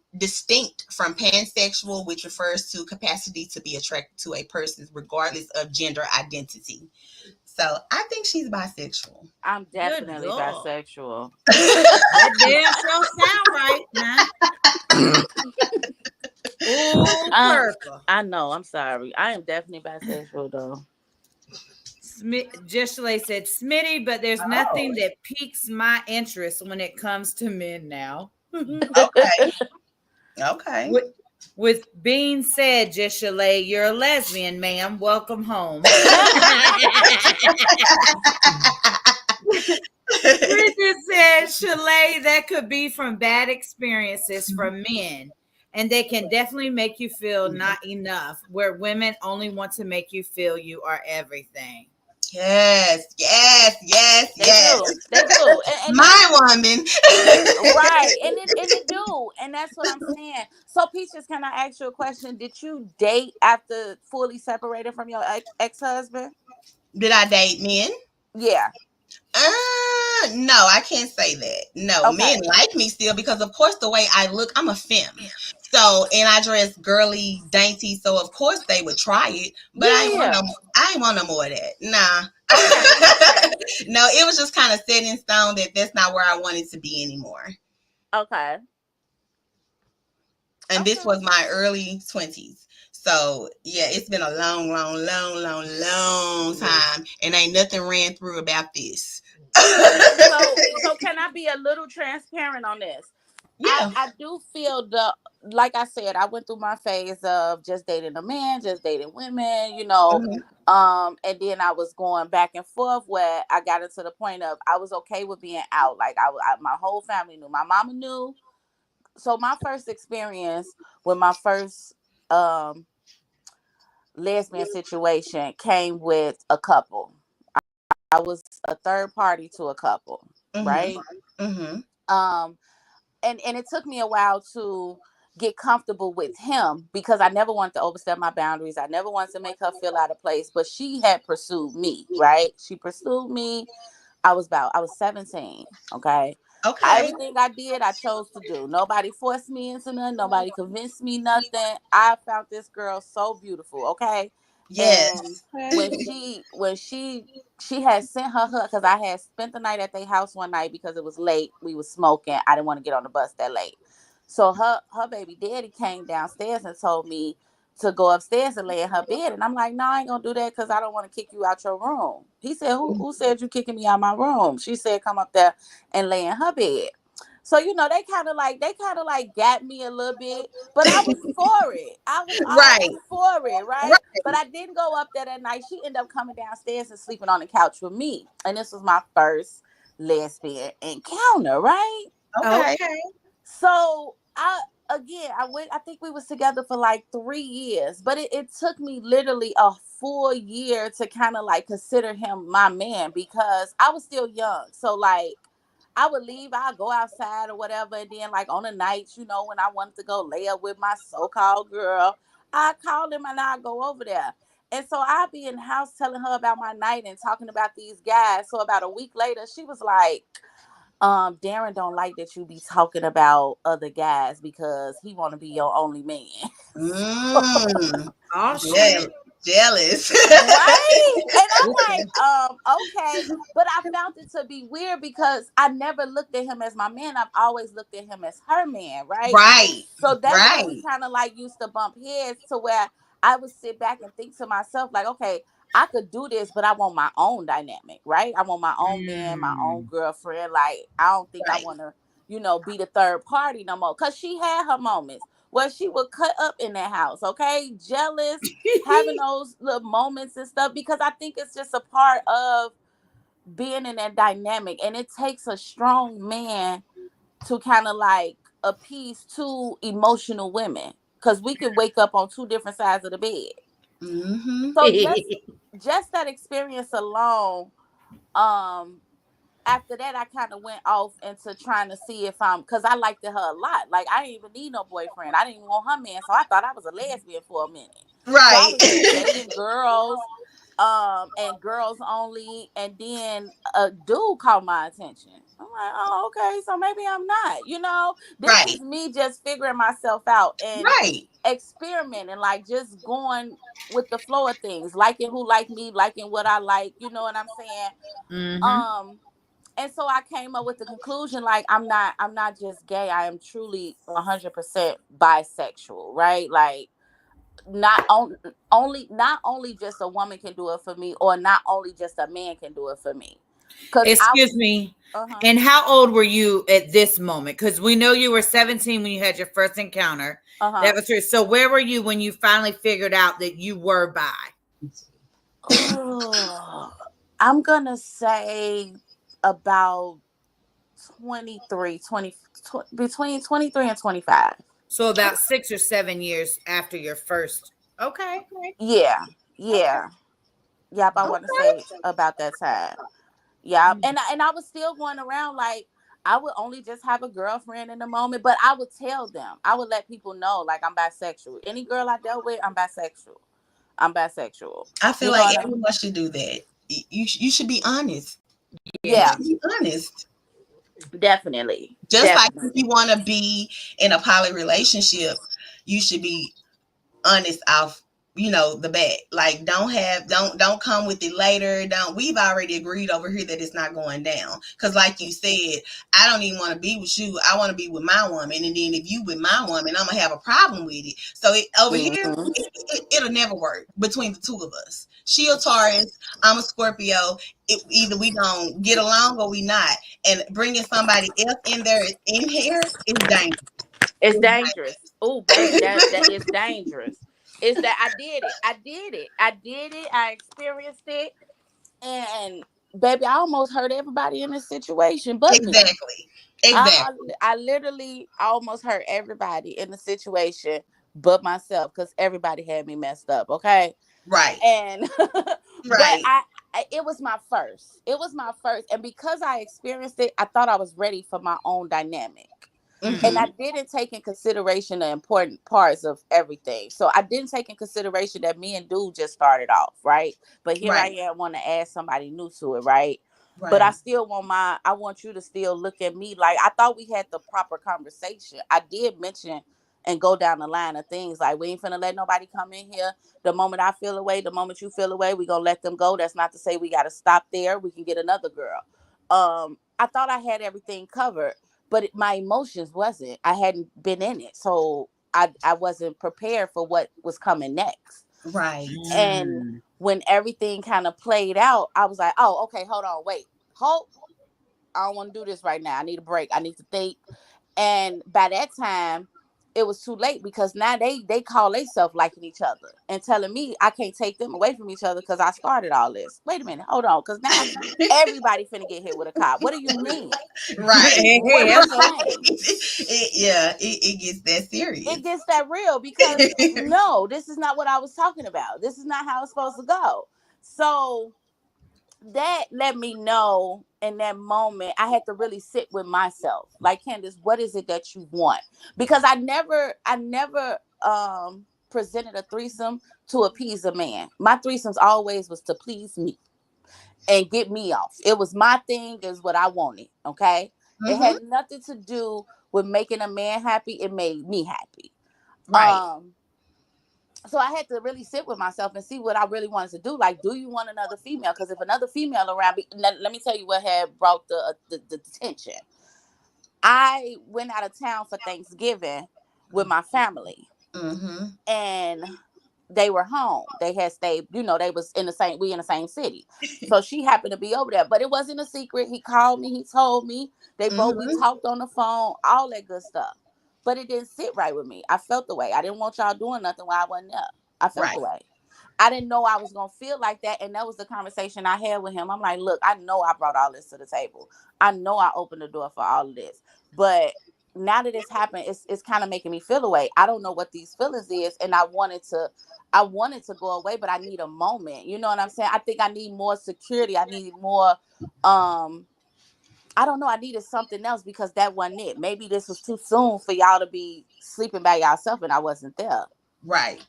pansexual, which refers to capacity to be attracted to a person regardless of gender identity. So I think she's bisexual. I'm Good definitely God. bisexual. That damn show sound right now. Ooh, I purple. I know. I'm sorry. I am definitely bisexual though. Jeshley said, Smitty, but there's Oh, nothing that piques my interest when it comes to men now. okay. Okay. with, with being said, Jeshley, you're a lesbian, ma'am. Welcome home. Bridget said, Chalet, that could be from bad experiences from men. And they can definitely make you feel not enough, where women only want to make you feel you are everything. Yes, yes, yes, They yes. do. They do. And that's My woman. right. And it do. And that's what I'm saying. So Peaches, can I ask you a question? Did you date after fully separated from your ex-husband? Did I date men? Yeah. No, I can't say that. No, men Okay. like me still because, of course, the way I look, I'm a femme. So, and I dress girly, dainty. So, of course, they would try it, but Yeah, yeah. I ain't want no more of that. Nah. Okay. Okay. No, it was just kind of set in stone that that's not where I wanted to be anymore. Okay. And this Okay. was my early 20s. So, yeah, it's been a long, long, long, long, long time. And ain't nothing ran through about this. So can I be a little transparent on this? I Yeah. I do feel the like I said, I went through my phase of just dating a man, just dating women, Mhm. and then I was going back and forth where I got into the point of I was okay with being out. Like my whole family knew, my mama knew. So my first experience with my first um lesbian situation came with a couple. I was a third party to a couple, Mhm. right? Mhm. Um and it took me a while to get comfortable with him because I never wanted to overstep my boundaries. I never wanted to make her feel out of place, but she had pursued me, right? She pursued me. I was 17, okay? Okay. Everything I did, I chose to do. Nobody forced me into nothing. Nobody convinced me nothing. I found this girl so beautiful. Okay, and Yes. when she had sent her because I had spent the night at their house one night because it was late. We was smoking. I didn't want to get on the bus that late. So her baby daddy came downstairs and told me to go upstairs and lay in her bed. And I'm like, no, I ain't gonna do that because I don't want to kick you out your room. He said, who said you kicking me out my room? She said, come up there and lay in her bed. So they kind of like got me a little bit, but I was for it. I was Right. all for it, right? But Right. I didn't go up there that night. She ended up coming downstairs and sleeping on the couch with me, and this was my first lesbian encounter, right? Okay. Okay. So I think we was together for like 3 years, but it took me literally a full year to kind of like consider him my man because I was still young. So like I would leave, I'd go outside or whatever, and then like on the nights, when I wanted to go lay up with my so-called girl, I call him and I go over there. And so I'd be in the house telling her about my night and talking about these guys. So about a week later, she was like, Darren don't like that you be talking about other guys because he want to be your only man. Mm. Oh Yeah. shit. Jealous. Right? And I'm Okay. like, okay. But I found it to be weird because I never looked at him as my man. I've always looked at him as her man, right? Right. So that's where we Right. kind of like used to bump heads to where I would sit back and think to myself, like, okay, I could do this, but I want my own dynamic, right? I want my own man, my own Mm. girlfriend. Like, I don't think I Right. want to, be the third party no more. Cause she had her moments where she would cut up in that house, okay? Jealous, having those little moments and stuff, because I think it's just a part of being in that dynamic. And it takes a strong man to kind of like appease two emotional women. Cause we can wake up on two different sides of the bed. Mm-hmm. So just that experience alone, um, after that I kind of went off into trying to see if because I liked her a lot. Like I didn't even need no boyfriend. I didn't even want her man. So I thought I was a lesbian for a minute. So I Right. was just dating girls, and girls only. And then a dude caught my attention. I'm like, oh, okay, so maybe I'm not. This Right. is me just figuring myself out and Right. experimenting, like just going with the flow of things, liking who like me, liking what I like. You know what I'm saying? Mm-hmm. Um, and so I came up with the conclusion, like I'm not just gay, I am truly 100% bisexual, right? Like not only just a woman can do it for me, or not only just a man can do it for me, because I Excuse me. uh-huh And how old were you at this moment? Because we know you were 17 when you had your first encounter. That uh-huh was true. So where were you when you finally figured out that you were bi? oh, I'm gonna say about 23, 20, between 23 and 25. So about 6 or 7 years after your first. Okay. Yeah, Okay. yeah. Yep, I want to Okay. say about that time. Yeah, Mm. and I was still going around like I would only just have a girlfriend in the moment, but I would tell them, I would let people know, like I'm bisexual. Any girl I dealt with, I'm bisexual. I'm bisexual. I feel You know like what I mean? everyone should do that. You should be honest. You Yeah, should be honest. definitely, Just like if definitely. you want to be in a poly relationship, you should be honest off, the bat. Like don't come with it later. Don't We've already agreed over here that it's not going down. Cause like you said, I don't even want to be with you. I want to be with my woman. And then if you with my woman, I'm gonna have a problem with it. So over here, Hmm. it'll never work between the two of us. She a Taurus, I'm a Scorpio. Either we don't get along or we not. And bringing somebody else in here is dangerous. It's It's dangerous. Oh, baby, that dangerous. is dangerous. It's that I did it. I did it. I did it. I experienced it, and baby, I almost hurt everybody in this situation, but me. Exactly. Exactly. I literally almost hurt everybody in the situation but myself because everybody had me messed up. Okay. Right. And but Right. it was my first. It was my first. And because I experienced it, I thought I was ready for my own dynamic. And I Mm-hmm. Mm. didn't take in consideration the important parts of everything. So I didn't take in consideration that me and dude just started off, right? But here I Right. am want to add somebody new to it, right? But I Right. still I want you to still look at me like I thought we had the proper conversation. I did mention and go down the line of things like we ain't finna let nobody come in here. The moment I feel away, the moment you feel away, we gonna let them go. That's not to say we gotta stop there. We can get another girl. I thought I had everything covered, but my emotions wasn't. I hadn't been in it. So I wasn't prepared for what was coming next. Right. And Mm. when everything kind of played out, I was like, oh, okay, hold on, wait, hold. I don't want to do this right now. I need a break. I need to think. And by that time, it was too late because now they call themselves liking each other and telling me I can't take them away from each other because I started all this. Wait a minute, hold on, because now everybody finna get hit with a cop. What do you mean? Right. What are you Right. saying? Yeah, it gets that It serious. gets that real because no, this is not what I was talking about. This is not how it's supposed to go. So that let me know in that moment I had to really sit with myself. Like, Candace, what is it that you want? Because I never presented a threesome to appease a man. My threesomes always was to please me and get me off. It was my thing, is what I wanted. Okay. It Hmm. had nothing to do with making a man happy. It made me happy. Right. Um, so I had to really sit with myself and see what I really wanted to do. Like, do you want another female? Because if another female around, let me tell you what had brought the tension. I went out of town for Thanksgiving with my family, Hmm. and they were home. They had stayed, they was in the same, we in the same city. So she happened to be over there, but it wasn't a secret. He called me, he told me, we Hmm. talked on the phone, all that good stuff. But it didn't sit right with me. I felt the way. I didn't want y'all doing nothing while I wasn't there. I felt the Right. way. I didn't know I was gonna feel like that. And that was the conversation I had with him. I'm like, look, I know I brought all this to the table. I know I opened the door for all of this. But now that it's happened, it's kind of making me feel away. I don't know what these feelings is. And I wanted to go away, but I need a moment. You know what I'm saying? I think I need more security. I need more um I don't know. I needed something else because that wasn't it. Maybe this was too soon for y'all to be sleeping by yourself and I wasn't there. Right.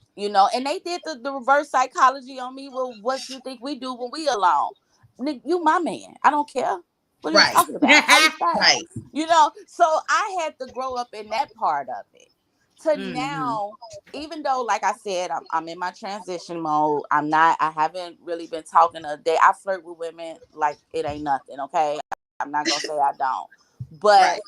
And they did the reverse psychology on me. Well, what you think we do when we alone? Nick, you my man. I don't care. What are you Right. talking about? How you sound? Right. So I had to grow up in that part of it. To Mhm. now, even though, like I said, I'm in my transition mode. I haven't really been talking a day. I flirt with women like it ain't nothing. Okay, I'm not gonna say I don't, but Right.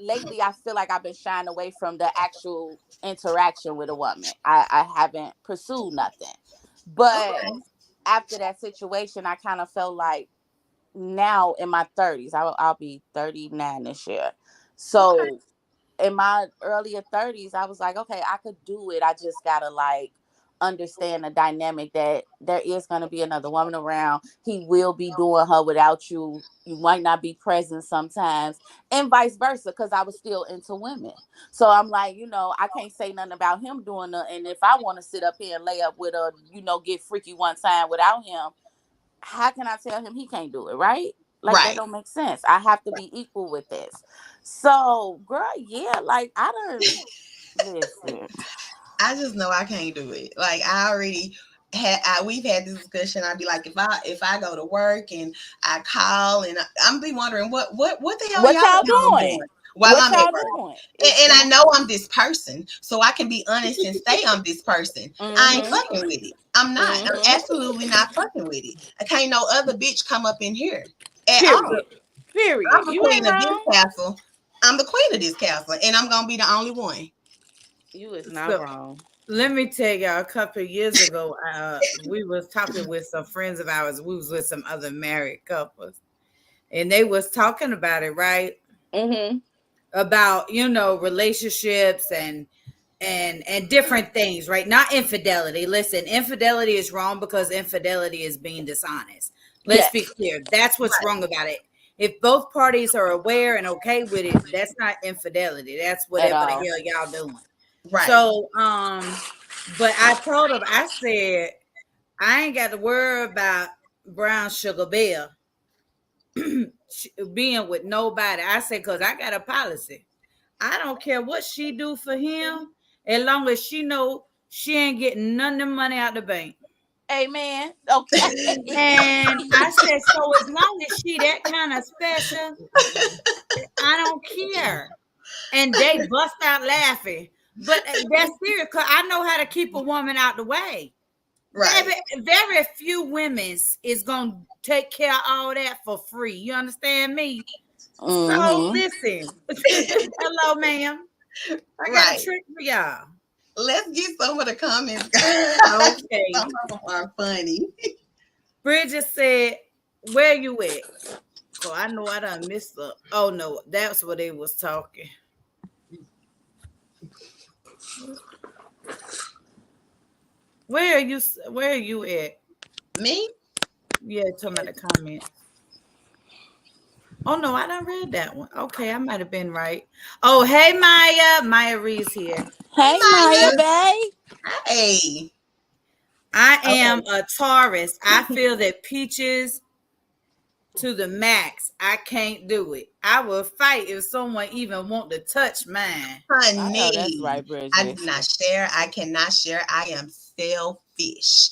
lately I feel like I've been shying away from the actual interaction with a woman. I haven't pursued nothing. But Okay. after that situation, I kind of felt like now in my 30s, I'll be 39 this year. Okay. So in my earlier 30s, I was like, okay, I could do it. I just gotta like understand the dynamic that there is gonna be another woman around. He will be doing her without you. You might not be present sometimes, and vice versa, because I was still into women. So I'm like, I can't say nothing about him doing it. And if I want to sit up here and lay up with a, get freaky one time without him, how can I tell him he can't do it, right? Like that Right. don't make sense. I have to be equal with this. So, girl, yeah, like I don't listen. I just know I can't do it. Like I already we've had this discussion. I'd be like, if I go to work and I call and I'm be wondering what the hell What y'all y'all at home doing? doing while What I'm at y'all work. doing? And I know Exactly. I'm this person, so I can be honest and say I'm this person. I ain't Mhm. fucking with it. I'm not. I'm Mhm. absolutely not fucking with it. I can't no other bitch come up in here at all. Period. I'm Period. the You queen ain't of this wrong. castle. I'm the queen of this castle, and I'm gonna be the only one. You is not So wrong. let me tell y'all, a couple of years ago, we was talking with some friends of ours. We was with some other married couples, and they was talking about it, right? Mhm. About relationships and different things, right? Not infidelity. Listen, infidelity is wrong because infidelity is being dishonest. Let's be Yes. clear. That's what's Right. wrong about it. If both parties are aware and okay with it, that's not infidelity. That's At whatever the all. hell y'all doing. Right. So, but I told him, I said, I ain't got to worry about Brown Sugar Bill being with nobody. I said, because I got a policy. I don't care what she do for him, as long as she know she ain't getting none of the money out the bank. Amen. Okay. And I said, so as long as she that kind of special, I don't care. And they bust out laughing. But that's serious because I know how to keep a woman out the way. Right. Very few women is gonna take care of all that for free. You understand me? So Mm-hmm. listen. Hello, ma'am. I got a Right. trick for y'all. Let's get some of the comments. Okay. Some of them are funny. Bridget said, where you at? So I know I done missed up. Oh no, that's what they was talking. Where are you? Where are you at? Me? Yeah, talking about the comments. Oh no, I done read that one. Okay, I might have been right. Oh, hey Maya. Maya Reed's here. Hey, Hey, Maya, Maya. babe. Hey. I am Okay. a Taurus. I feel that peaches to the max. I can't do it. I will fight if someone even want to touch mine. I know that's Honey, right, I Bridget. do not share. I cannot share. I am selfish.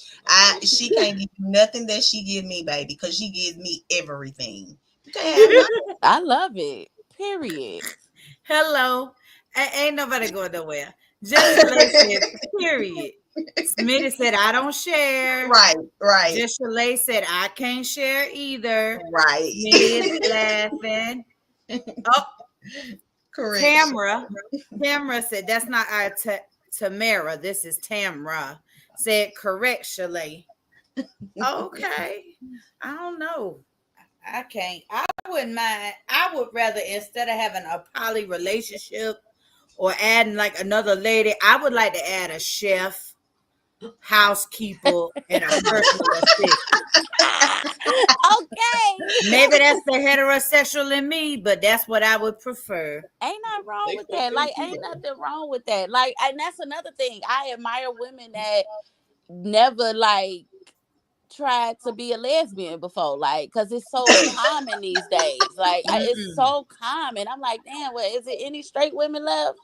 She can't give you nothing that she give me, baby, because she gives me everything. You can't have none. I love it. Period. Hello. Ain't nobody going nowhere. Just Shalay said, period. Smitty said, I don't share. Right, right, Just Shalay said, I can't share either. right. Smitty is laughing. Oh, Correct. Tamara said, that's not our Tamara. This is Tamra. Said, correct, Shalay. Okay. I don't know. I can't. I wouldn't mind. I would rather, instead of having a poly relationship or adding like another lady, I would like to add a chef, housekeeper, and a personal assistant. Okay. Maybe that's the heterosexual in me, but that's what I would prefer. Ain't nothing wrong They with fuck that. them Like, too, ain't though. nothing wrong with that. Like, and that's another thing. I admire women that never like tried to be a lesbian before, like, because it's so common these days. Like, it's Mm-mm. so common. I'm like, damn, well, is it any straight women left?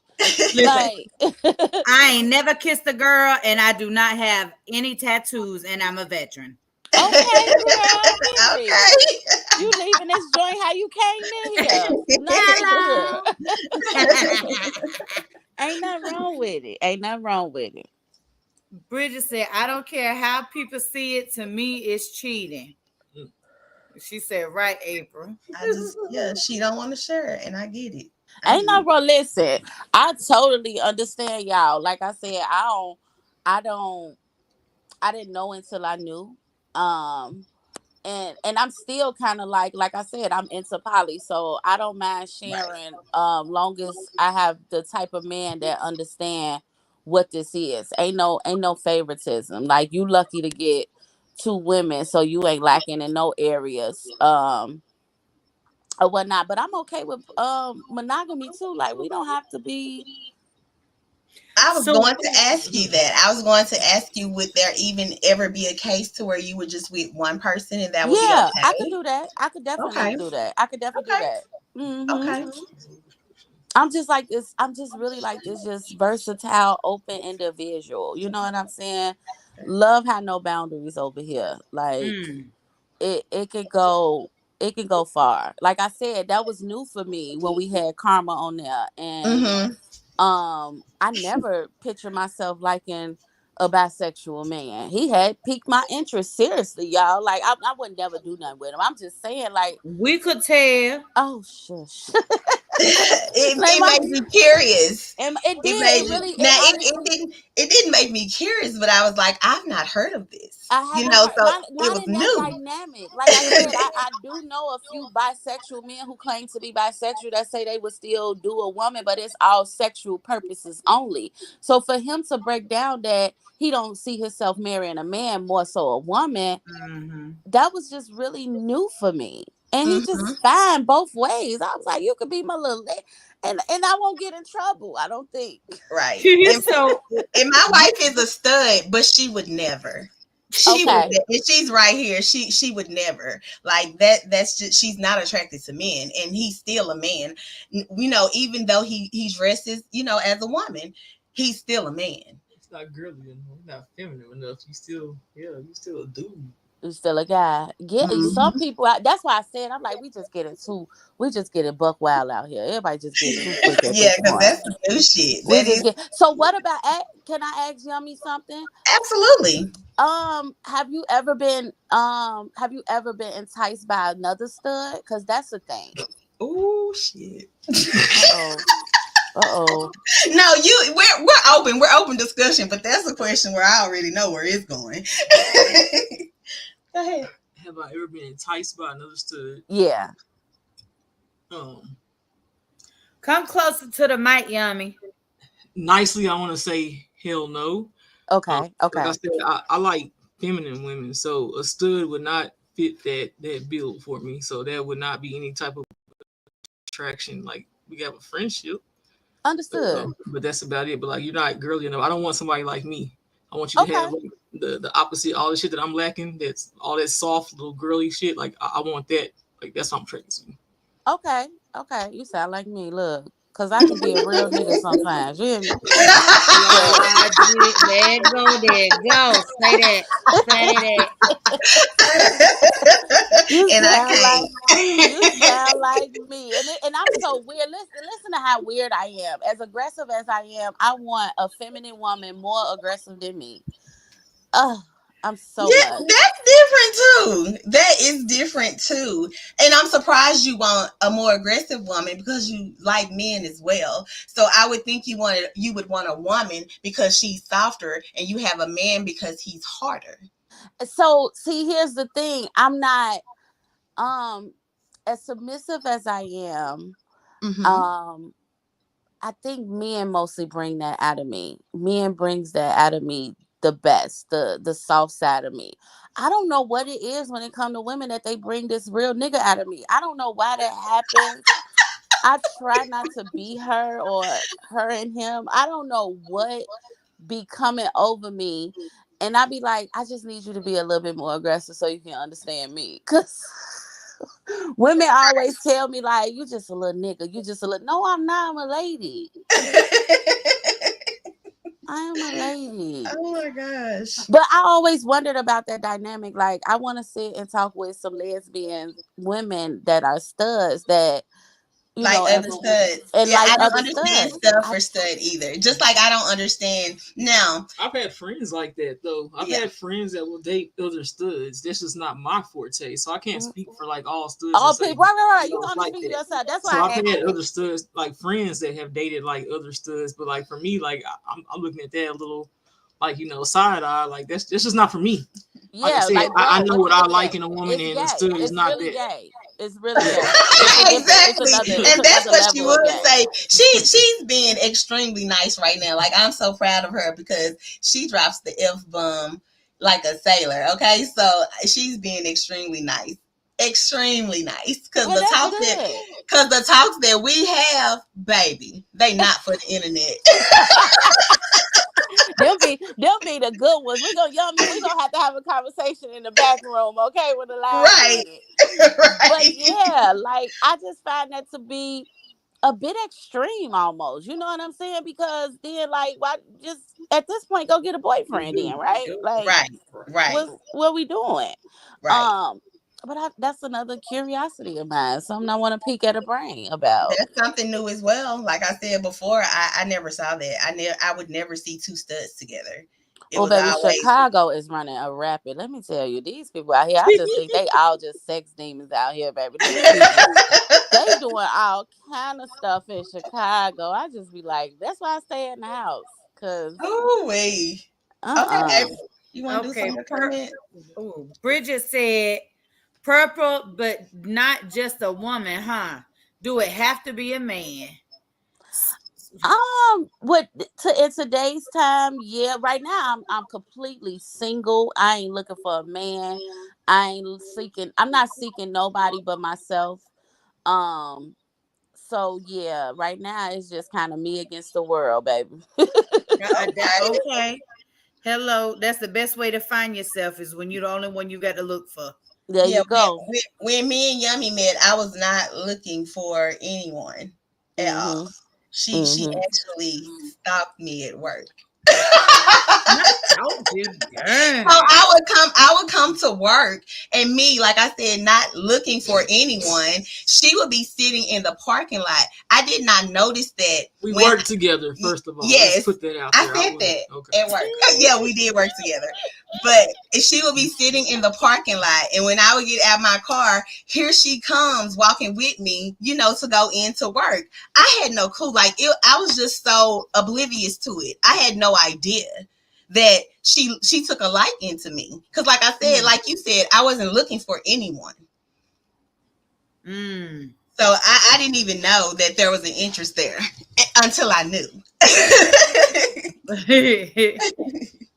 Listen, Like, okay, I ain't never kissed a girl, and I do not have any tattoos, and I'm a veteran. girl, period. Okay. You leaving this joint how you came in here. Nothing good. Hello. Ain't nothing wrong with it. Ain't nothing wrong with it. Bridget said, I don't care how people see it. To me, it's cheating. Mm. She said, right, April. Yeah, she don't want to share it, and I get it. I Ain't get no it. bro. Listen, I totally understand y'all. Like I said, I don't, I didn't know until I knew. Um, and I'm still kind of like I said, I'm into poly, so I don't mind Right. sharing. Long as I have the type of man that understand what this is. Ain't no favoritism. Like, you lucky to get two women, so you ain't lacking in no areas. Or whatnot. But I'm okay with monogamy too. Like, we don't have to be. I was So going to ask you that. I was going to ask you, would there even ever be a case to where you were just with one person and that would be Yeah, I could okay? do that. I could definitely Okay. do that. I could definitely do Okay. that. Hmm. Okay. I'm just like this. I'm just really like this, just versatile, open individual. You know what I'm saying? Love had no boundaries over here. Like, mm, it could go. It can go far. Like I said, that was new for me when we had Karma on there, and Mm-hmm. I never pictured myself liking a bisexual man. He had piqued my interest, seriously, y'all. Like, I would never do nothing with him. I'm just saying, like, we could tell. oh shush. Like, It made me curious. and it It did. made It me really. It now. honestly. It didn't make me curious, but I was like, I've not heard of this. I You haven't know, heard so it not was in that new. dynamic. Like I said, I do know a few bisexual men who claim to be bisexual that say they would still do a woman, but it's all sexual purposes only. So for him to break down that he don't see himself marrying a man, more so a woman, Mm-hmm. that was just really new for me. And he Hmm. just fine both ways. I was like, you could be my little and I won't get in trouble, I don't think. Right. So And my wife is a stud, but she would never. She would, Okay. and she's right here. She would never like that. That's just she's not attracted to men, and he's still a man. You know, even though he dresses, you know, as a woman, he's still a man. not girly enough, you're not feminine enough. You still a dude. You still a guy. Yeah, some Mhm. people. That's why I said I'm like we just get it buck wild out here. Everybody just get too freak at Yeah, this because point. that's the new shit. We That just is get. So what about? Can I ask Yummy something? absolutely. Have you ever been enticed by another stud? Because that's a thing. Oh shit. Uh oh. Uh oh. No, we're open. We're open discussion, but that's a question where I already know where it's going. Go ahead. Have I ever been enticed by another stud? Yeah. Um, Come closer to the mic, Yummy. nicely, I want to say hell no. Okay. Like I Okay. said, I like feminine women, so a stud would not fit that build for me. So there would not be any type of attraction. Like we have a friendship, Understood. but that's about it. But like you're not girly enough. I don't want somebody like me. I want you to have Okay. like, the opposite, all the shit that I'm lacking. That's all that soft little girly shit. Like I want that. Like that's what I'm trying to. Okay. Okay. You sound like me. Look, cause I can be a real nigga sometimes. You hear me? But Logic. There go, there go. Say that. Say that. you And I sound like can't. you sound like me, and I'm so weird. Listen to how weird I am. As aggressive as I am, I want a feminine woman more aggressive than me. Ugh, I'm so Yeah, much. that's different too. That is different too. And I'm surprised you want a more aggressive woman because you like men as well. So I would think you would want a woman because she's softer and you have a man because he's harder. So see, here's the thing. I'm not um as submissive as I am. Mm-hmm. Um, I think men mostly bring that out of me. Men brings that out of me the best, the soft side of me. I don't know what it is when it comes to women that they bring this real nigga out of me. I don't know why that happens. I try not to be her or her and him. I don't know what be coming over me. And I be like, I just need you to be a little bit more aggressive so you can understand me. Cause women always tell me like, you just a little nigga. You just a little. No, I'm not. I'm a lady. I am a lady. Oh my gosh. But I always wondered about that dynamic. Like, I want to sit and talk with some lesbian women that are studs that, you Like know, other studs. and Yeah, like I don't other understand studs. stuff for stud either. Just like I don't understand now. I've had friends like that though. I've Yeah. had friends that will date other studs. This is not my forte, so I can't Mm. speak for like all studs and Oh, say people, right. You it's gonna like speak that. yourself. That's So why I've I asked had you. other studs, like friends that have dated like other studs, but like for me, like I'm looking at that a little like side eye. Like that's just not for me. Like I Yeah, said, like, I bro, know what what you I looking like at? in a woman, It's and a gay. stud is It's not really that. gay. It's really Yeah, gay. It's a different. Exactly. It's And that's another what she level of would gay. say. She's being extremely nice right now. Like I'm so proud of her because she drops the F bomb like a sailor. Okay. So she's being extremely nice. Extremely nice. Well, that's good. Cause the talks that we have, baby, they not for the internet. They'll be the good ones. We gonna have a conversation in the back room, okay, with the live Right. in. But Right. yeah, like I just find that to be a bit extreme almost. You know what I'm saying? Because then like why just at this point go get a you boyfriend then, do. right? Yep. Like Right. Right. what we doing? Right. Um but that's another curiosity of mine, something I want to peek at a brain about. That's something new as well. Like I said before, I never saw that. I would never see two studs together. It Well, was baby, always Chicago is running a rapid. Let me tell you, these people out here, I just think they all just sex demons out here, baby. These people, they doing all kind of stuff in Chicago. I just be like, that's why I stay in the house. Cause oh wait. Okay, uh-uh. April, you want to do some Okay. more comment? Ooh, Bridget said purple, but not just a woman, huh? Do it have to be a man? What in today's time, yeah, right now I'm completely single. I ain't looking for a man. I'm not seeking nobody but myself. Um, so yeah, right now it's just kind of me against the world, baby. Okay. Okay. Hello. That's the best way to find yourself is when you're the only one you got to look for. There Yeah, you go. when me and Yummy met, I was not looking for anyone at all. Mhm. She Mhm. actually stopped me at work. Told you, So damn. I would come to work, and me, like I said, not looking for anyone. She would be sitting in the parking lot. I did not notice that We when worked together, first of all. Let's yes, put that out I there. said that Okay. at work. Yeah, we did work together. But she would be sitting in the parking lot, and when I would get out my car, here she comes walking with me, to go into work. I had no clue. Like I was just so oblivious to it. I had no idea that she took a liking to me. Because, like I said, like you said, I wasn't looking for anyone. So I didn't even know that there was an interest there until I knew.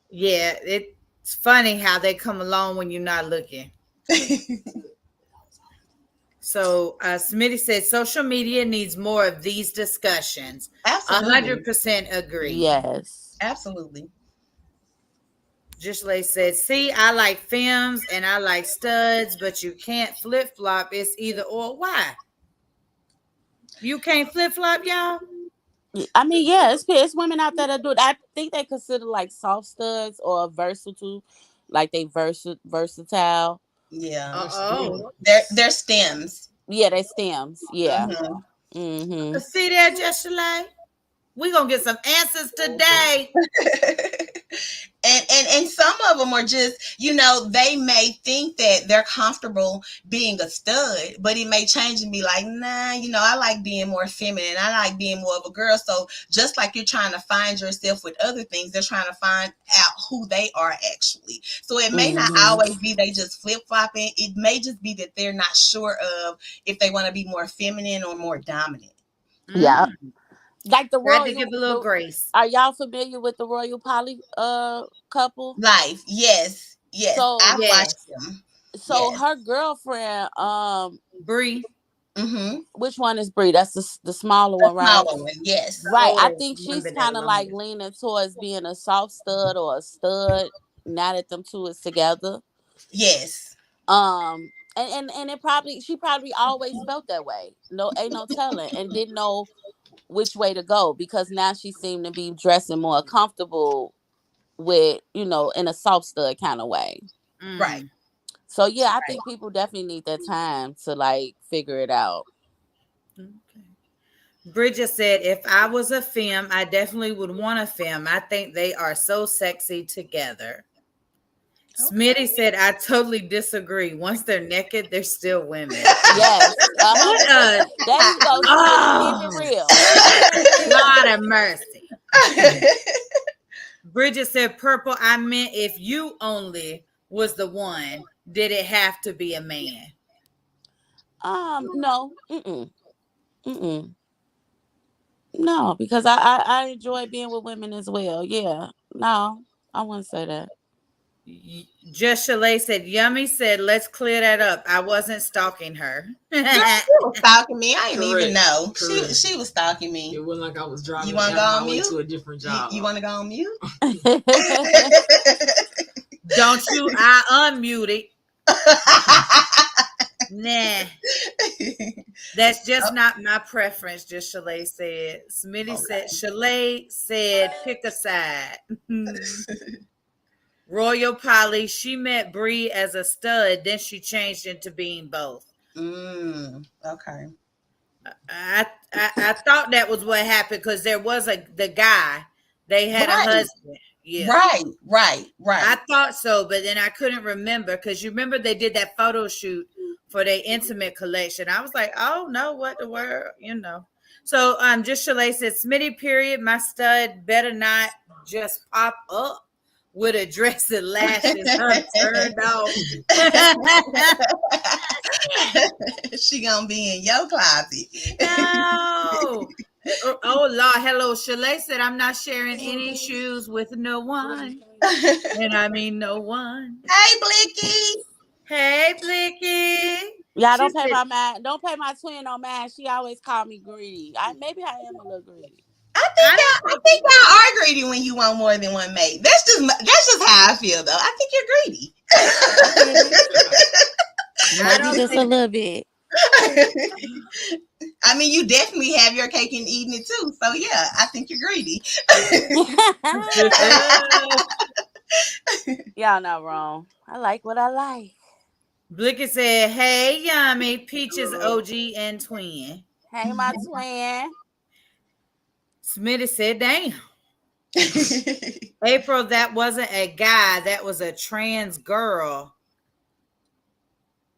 Yeah, it's funny how they come along when you're not looking. So Smitty said social media needs more of these discussions. Absolutely. 100% agree. Yes. Absolutely. Just like said, see, I like femmes and I like studs, but you can't flip flop. It's either or. Why? You can't flip flop, y'all? I mean, yeah, it's women out there that do it. I think they consider like soft studs or versatile, like they versatile. Yeah. Oh. They're stems. Yeah, they stems. Yeah. Mm-hmm. See there, just like we're gonna get some answers today. And some of them are just, they may think that they're comfortable being a stud, but it may change and be like, nah, I like being more feminine. I like being more of a girl. So just like you're trying to find yourself with other things, they're trying to find out who they are actually. So it may not always be they just flip-flopping. It may just be that they're not sure of if they want to be more feminine or more dominant. Yeah. Like the Royal, to give a little grace. Are y'all familiar with the Royal Poly couple? Life, yes. So I've watched them. So her girlfriend, Bree. Mm-hmm. Which one is Bree? That's the smaller one, right? Smaller one, yes. Right. I think she's kind of like leaning towards being a soft stud or a stud. Now that them two is together. Yes. And she probably always felt that way. No, ain't no telling, and didn't know which way to go because now she seemed to be dressing more comfortable with, in a soft stud kind of way. Right. So yeah, I think people definitely need that time to like figure it out. Okay. Bridget said, if I was a femme, I definitely would want a femme. I think they are so sexy together. Okay. Smitty said, I totally disagree. Once they're naked, they're still women. Yes. There you go. Keep it real. God of mercy. Bridget said, purple, I meant if you only was the one, did it have to be a man? No. No, because I enjoy being with women as well. Yeah. No, I wouldn't say that. Just Chalet said, Yummy said, let's clear that up. I wasn't stalking her. She was stalking me. I didn't even know. She was stalking me. It wasn't like I was driving. You want to go on mute? To a different job. You want to go on mute? Don't you? I unmuted. Nah. That's just not my preference, just Chalet said. Smitty said, Chalet said, pick a side. Royal Polly, she met Bree as a stud, then she changed into being both. Okay. I thought that was what happened because there was the guy. They had a husband. Yeah. Right. I thought so, but then I couldn't remember because you remember they did that photo shoot for their intimate collection. I was like, oh no, what the world, So just Chalet said, Smitty, period, my stud better not just pop up with a dress and lashes turned off. She gonna be in your closet. No. Oh Lord, hello. Chalet said, I'm not sharing any shoes with no one. And I mean no one. Hey, Blicky. Hey, Blicky. Yeah, don't pay my twin no mind. She always call me greedy. Maybe I am a little greedy. I think y'all are greedy when you want more than one mate. That's just how I feel, though. I think you're greedy. Maybe just a little bit. I mean, you definitely have your cake and eating it too. So yeah, I think you're greedy. Y'all not wrong. I like what I like. Blicky said, "Hey, Yummy, Peaches, OG, and Twin." Hey, my twin. Smitty said, "Damn." April, that wasn't a guy. That was a trans girl.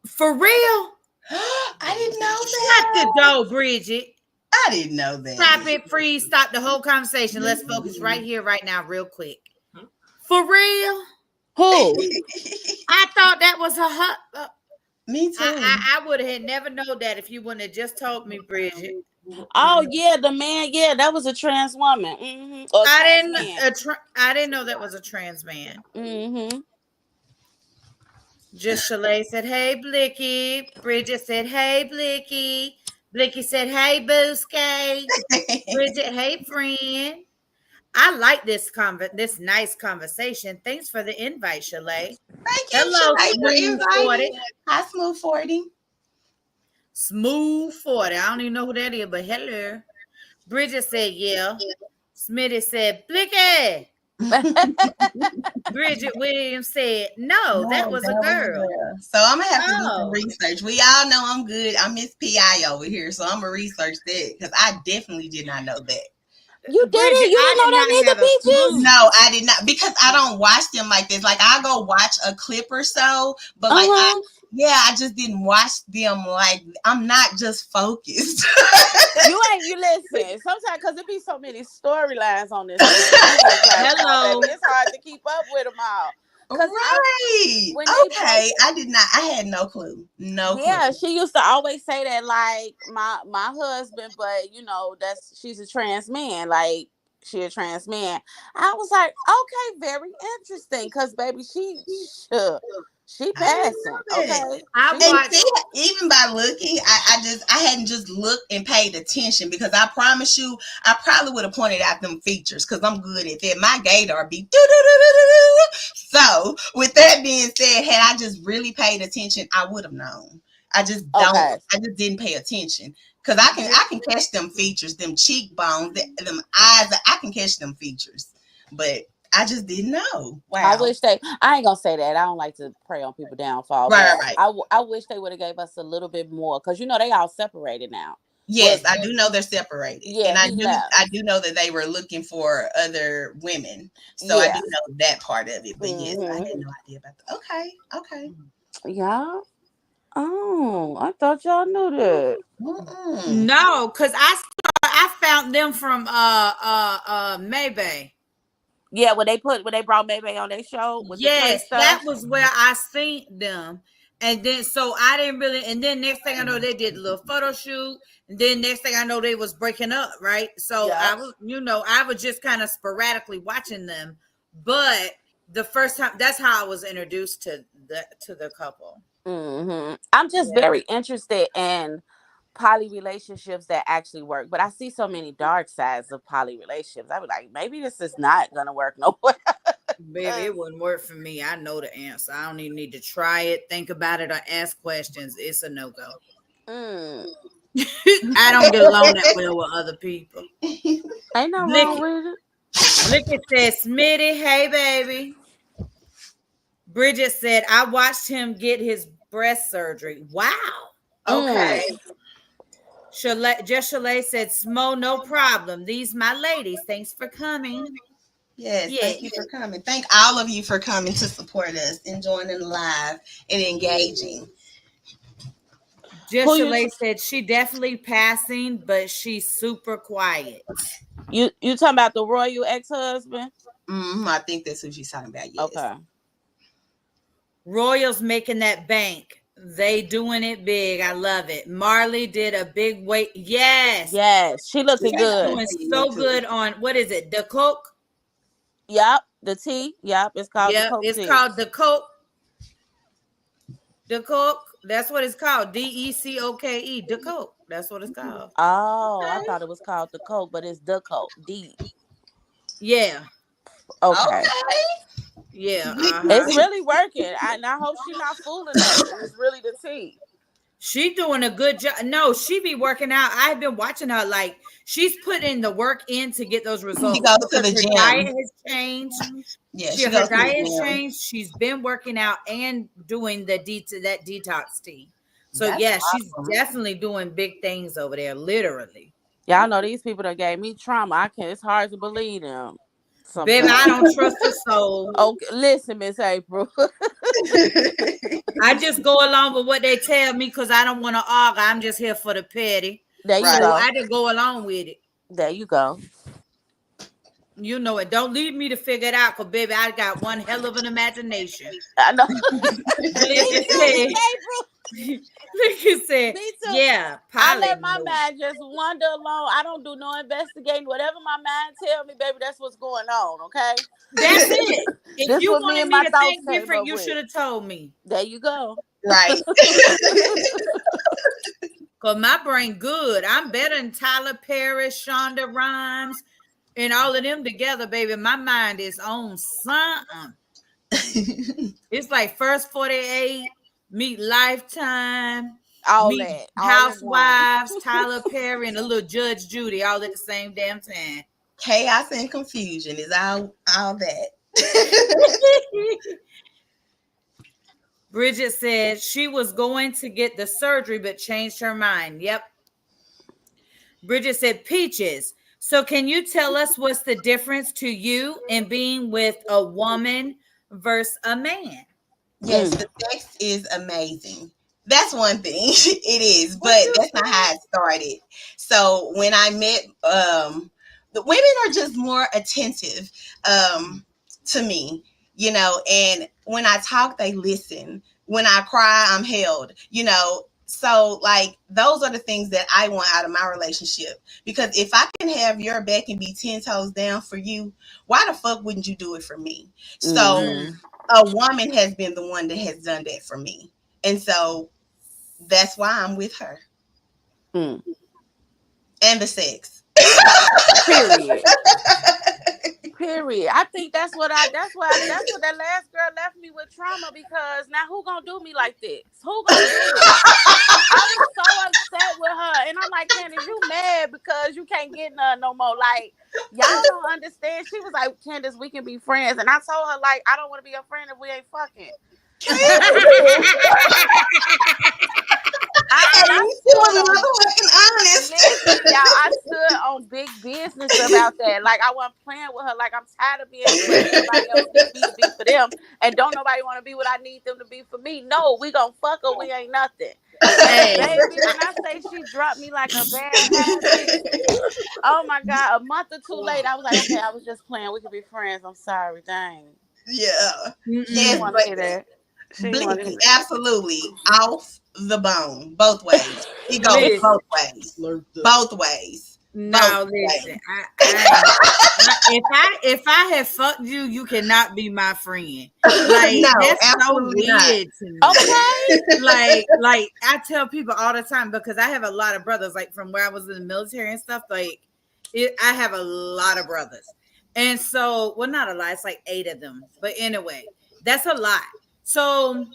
For real? I didn't know Shut that. the door, Bridget. I didn't know that. Stop it, freeze. Stop the whole conversation. Let's focus right here, right now, real quick. For real? Who? I thought that was her. Me too. I would have never known that if you wouldn't have just told me, Bridget. Oh yeah, the man. Yeah, that was a trans woman. Or trans man. I didn't know that was a trans man. Just Shalay said, "Hey, Blicky." Bridget said, "Hey, Blicky." Blicky said, "Hey, Booski." Bridget, "Hey, friend." I like this nice conversation. Thanks for the invite, Shalay. Thank you, Hello, Shalay, for Smooth 40. inviting. Hi, Smooth 40. Smooth 40. I don't even know who that is, but hello. Bridget said, "Yeah." Smitty said, "Blicky." Bridget Williams said, "No, that was a girl." So I'm gonna have to do some research. We all know I'm good. I'm Miss PI over here, so I'm gonna research that because I definitely did not know that. You did it? You didn't know that neither, Peaches? No, I did not, because I don't watch them like this. Like, I go watch a clip or so, but like I just didn't watch them. Like, I'm not just focused. You listen. Sometimes, because there be so many storylines on this. Hello. It's hard to keep up with them all. Right. Okay. I did not. I had no clue. No clue. Yeah, she used to always say that, like, my husband, but she's a trans man. Like, she a trans man. I was like, okay, very interesting. Because baby, she passing. Okay. Even by looking, I hadn't just looked and paid attention, because I promise you, I probably would have pointed out them features, because I'm good at that. My gaydar be so. With that being said, had I just really paid attention, I would have known. I just don't. I just didn't pay attention, because I can catch them features, them cheekbones, them eyes. I can catch them features, but I just didn't know. Wow. I ain't gonna say that. I don't like to prey on people downfall. Right. I wish they would have gave us a little bit more, because they all separated now. Yes, I do know they're separated. Yeah, and I do know that they were looking for other women. So I do know that part of it. But yes, I had no idea about that. Okay. Yeah. Oh, I thought y'all knew that. No, because I found them from Maybay. Yeah, when they brought Maybay on their show. Yes, that was where I seen them. And then so I didn't really, and then next thing I know, they did a little photo shoot. And then next thing I know, they was breaking up, right? So I was, I was just kind of sporadically watching them. But the first time, that's how I was introduced to the couple. I'm just very interested in poly relationships that actually work, but I see so many dark sides of poly relationships. I be like, maybe this is not gonna work nowhere. Baby, it wouldn't work for me. I know the answer. I don't even need to try it, think about it, or ask questions. It's a no-go. I don't get along that well with other people. Ain't no wrong with it. Blicky said, "Smitty, hey baby." Bridget said, "I watched him get his breast surgery." Wow. Okay. Shalay said, "Smo, no problem. These my ladies. Thanks for coming." Yes, thank you for coming. Thank all of you for coming to support us and joining live and engaging. Shalay said she definitely passing, but she's super quiet. You talking about the royal ex-husband? I think that's who she's talking about. Yes. Okay. Royals making that bank. They doing it big. I love it. Marley did a big weight. Yes. She looking good. Doing so good on, what is it? The Coke? Yep. The tea. Yep. It's called the Coke. It's called the Coke. The Coke. That's what it's called. DECOKE. The Coke. That's what it's called. Oh, I thought it was called the Coke, but it's the Coke. D. Yeah. Okay. Yeah. It's really working. I hope she's not fooling us. It's really the tea. She doing a good job. No, she be working out. I've been watching her. Like she's putting the work in to get those She results goes to because the her diet gym. has changed. Yeah, She she her goes to the diet has gym. changed. She's been working out and doing that detox tea. So That's yeah, she's awesome. definitely doing big things over there. Literally, Y'all know these people that gave me trauma. I can't. It's hard to believe them baby, I sometimes. don't trust a soul. Okay, listen, Miss April. I just go along with what they tell me because I don't want to argue. I'm just here for the petty. There you Right. So go. I just go along with it. There you go. You know it. Don't leave me to figure it out, because baby, I got one hell of an imagination. I know. Me Licky too, said, Miss April. Licky said, Me too. yeah, I pilot let my note. mind just wander along. I don't do no investigating. Whatever my mind tell me, baby, that's what's going on. Okay. That's it. If This you what me wanted and me my to thoughts think came different, up you with. should have told me. There you go. Right. Because my brain good. I'm better than Tyler Perry, Shonda Rhimes, and all of them together, baby. My mind is on something. It's like First 48, Meet Lifetime, All Meet that. All in one. Housewives, Tyler Perry, and a little Judge Judy all at the same damn time. Chaos and confusion is all that. Bridget said she was going to get the surgery but changed her mind. Yep. Bridget said, Peaches, so can you tell us what's the difference to you in being with a woman versus a man? Yes, Mm. the sex is amazing. That's one thing. It is, What but you that's not say? how it started. So when I met the women are just more attentive to me, and when I talk, they listen. When I cry, I'm held, So like those are the things that I want out of my relationship. Because if I can have your back and be 10 toes down for you, why the fuck wouldn't you do it for me? So Mm-hmm. Mm. a woman has been the one that has done that for me. And so that's why I'm with her. Mm. And the sex. Period. Period. I think that's what that last girl left me with trauma, because now who gonna do me like this? Who gonna do it? I was so upset with her, and I'm like, Candace, you mad because you can't get none no more? Like, y'all don't understand. She was like, Candace, we can be friends, and I told her like, I don't want to be a friend if we ain't fucking. And And I you stood feeling on. motherfucking Listen, honest. y'all, I stood on big business about that. Like, I wasn't playing with her. Like, I'm tired of being what everybody else need me to be for them, and don't nobody want to be what I need them to be for me. No, we gonna fuck her. We ain't nothing. And Hey, baby, when I say she dropped me like a bad habit, oh my god, a month or two later, I was like, okay, I was just playing. We could be friends. I'm sorry, dang. Yeah. She didn't Yes, mm-mm. want to but hear that. She didn't want to Blicky, hear absolutely off the bone, both ways. It goes Listen, both ways. Slurped up. Both ways. Both now listen. ways. If I had fucked you, you cannot be my friend. Like No, that's so absolutely not. weird to that. me. Okay. Like I tell people all the time, because I have a lot of brothers. Like from where I was in the military and stuff. I have a lot of brothers, and so well, not a lot. It's like 8 of them. But anyway, that's a lot. So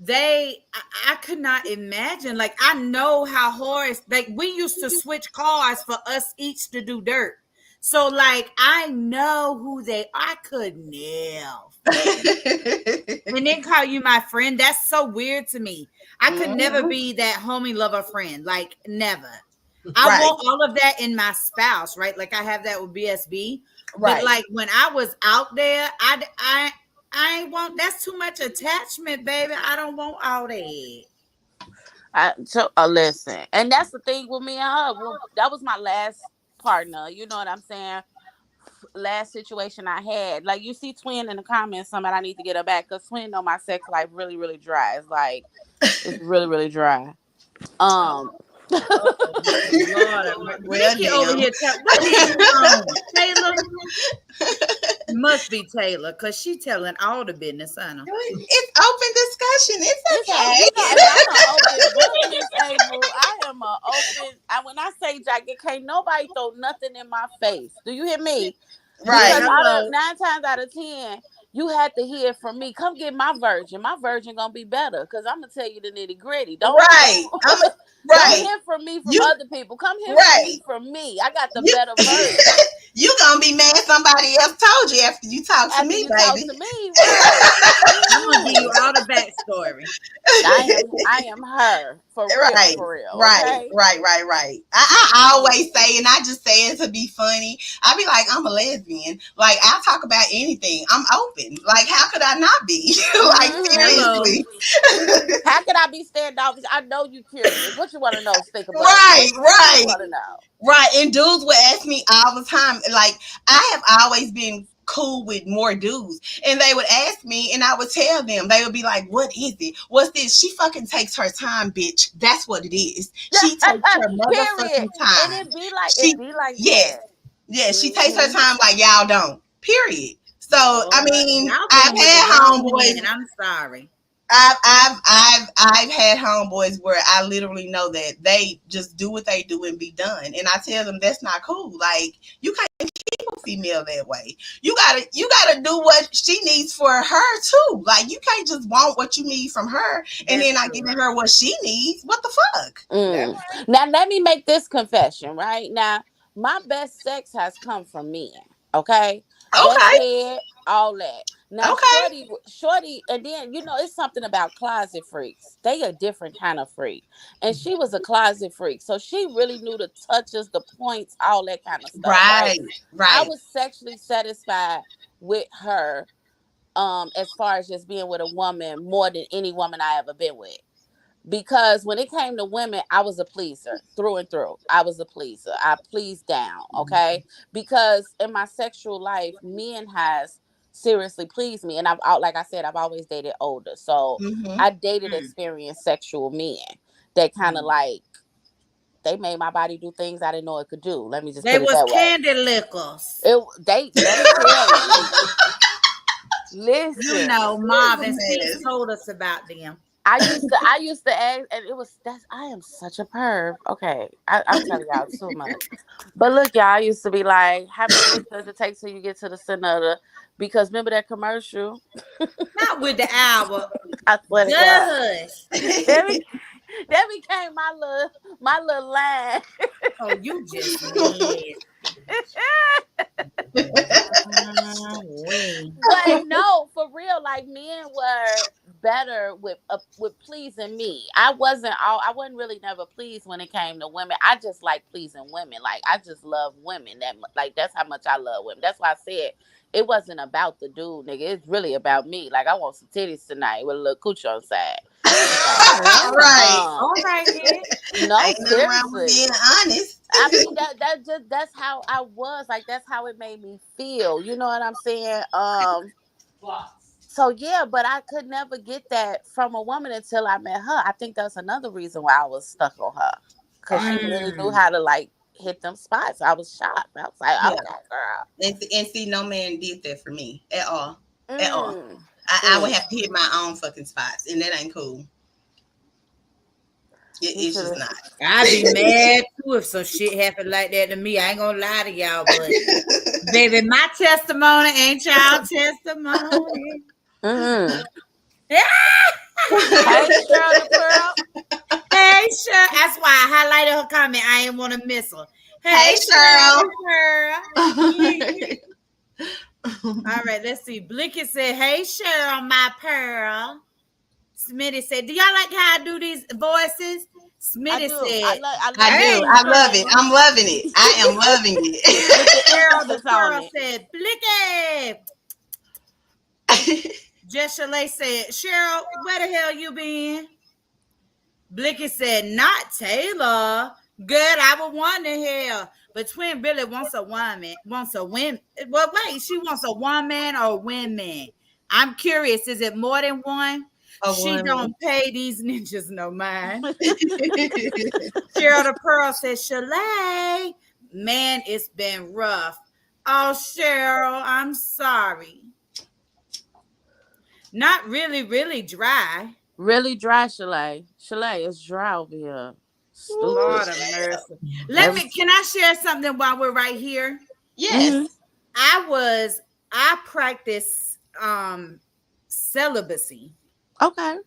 I could not imagine. Like I know how hard. Like we used to switch cars for us each to do dirt. So like I know who they. I could never. And then call you my friend. That's so weird to me. I could never Mhm. be that homie lover friend. Like never. I Right, want all of that in my spouse, right? Like I have that with BSB. But right. like when I was out there, I ain't want that's too much attachment, baby. I don't want all that. Listen, and that's the thing with me and her. Well, that was my last partner. You know what I'm saying? Last situation I had. Like you see Twin in the comments, somebody I need to get her back because Twin know my sex life really, really dry. It's like it's really, really dry. Um, Oh, Lord, Well, Nikki over damn. here. What is you on, Taylor? Must be Taylor, cause she telling all the business, I know. It's open discussion. It's it's a okay. and I'm an open book, Miss April. I am a open. When I say jacket, can't nobody throw nothing in my face. Do you hear me? Yeah, Because Right. out of hello. 9 times out of 10, you had to hear it from me. Come get my version. My version gonna be better because I'm gonna tell you the nitty gritty. Right. I'm a, Don't right. hear from me from You other people. Come hear from right. me from me. I got the You better version. you gonna be mad somebody else told you after you talk to After me, you talk baby. to me, right? I'm gonna give you Mm. all the backstory. I am her Right, for real. right, Okay. right, right, right. I always Mm. say, and I just say it to be funny. I be like, I'm a lesbian. Like, I'll talk about anything. I'm open. Like, how could I not be? Like, Hmm. Hello. seriously. How could I be standoffish? I know you curious. What you want to know, stick a butt? Right, What do you right. want to know? Right, and dudes would ask me all the time. Like, I have always been cool with more dudes, and they would ask me, and I would tell them. They would be like, "What is it? What's this?" She fucking takes her time, bitch. That's what it is. She takes her Period. motherfucking And time. it She, be like yes, that. yes, she takes her Hmm. time like y'all don't. Period. So I Lord, mean, y'all I've been with the had wrong homeboys. man. I'm sorry. I've had homeboys where I literally know that they just do what they do and be done, and I tell them that's not cool. Like, you can't keep a female that way. You gotta do what she needs for her too. Like, you can't just want what you need from her and That's then not true. giving her what she needs. What the fuck? That's Mm. Now let me make this confession, right? Now, my best sex has come from men. Okay. Best Okay, head, all that. Now, okay, shorty, and then it's something about closet freaks. They a different kind of freak. And she was a closet freak. So she really knew the touches, the points, all that kind of stuff, right? right, I right. was sexually satisfied with her, as far as just being with a woman more than any woman I ever been with, because when it came to women, I was a pleaser through and through. I was a pleaser. I pleased down, okay? Because in my sexual life, men has seriously pleased me, and like I said, I've always dated older, so Mm-hmm. I dated experienced sexual men that kind of Mm. like they made my body do things I didn't know it could do. Let me just They put it was that way. candy lickers. They let me tell you. You Listen, know, Who's a Marvin Sapp mess? told us about them. I used to ask, and I am such a perv. Okay, I'm telling y'all too much. But look, y'all, I used to be like, how many licks does it take till you get to the center of the? Because remember that commercial? Not with the hour. I swear to God, Gosh. that, be, that became my little line. Oh, you just nasty. We. But no, for real, like men were better with pleasing me. I wasn't really never pleased when it came to women. I just like pleasing women. Like I just love women. Like that's how much I love women. That's why I said it wasn't about the dude, nigga. It's really about me. Like I want some titties tonight with a little cooch on the side. Okay. All right. Right. All right then. No, Ain't nothing wrong with seriously. being honest. I mean that's how I was. Like that's how it made me feel. You know what I'm saying? So yeah, but I could never get that from a woman until I met her. I think that's another reason why I was stuck on her. Cause she Right. really knew Mm. how to like hit them spots. I was shocked. I was like, Yeah. okay, girl. And see, no man did that for me at all. At all. Mm, I would mm. have to hit my own fucking spots, and that ain't cool. You It's should just have. not. I'd be mad too if some shit happened like that to me. I ain't gonna lie to y'all, but baby, my testimony ain't y'all testimony. Mm. Yeah. Hey, Cheryl the Pearl. Hey, sure. That's why I highlighted her comment. I didn't want to miss her. Hey, Hey, Cheryl. Shirley, girl. All right, let's see. Blicky said, "Hey, Cheryl, my pearl." Smitty said, "Do y'all like how I do these voices?" I Smitty do. I said, love. I I love the do. "Hey, I sound love it. Pearl." I'm loving it. I am loving with the Cheryl the emphasis on pearl it. said, "Blicky." it. Jess Chalet said, "Cheryl, where the hell you been?" Blicky said, "Not Taylor. Good, I would wonder here. But Twin Billy wants a woman, wants a woman. Well, wait, she wants a woman or women. I'm curious, is it more than one? A She woman. don't pay these ninjas no mind." Cheryl the Pearl says, "Chalet, man, it's been rough. Oh, Cheryl, I'm sorry. Not really, really dry. Really dry, Chalet. Chalet is dry over here. Ooh, Stupid. Lord of child. mercy. Every. Can I share something while we're right here? Yes. Mm-hmm. I practice celibacy Okay.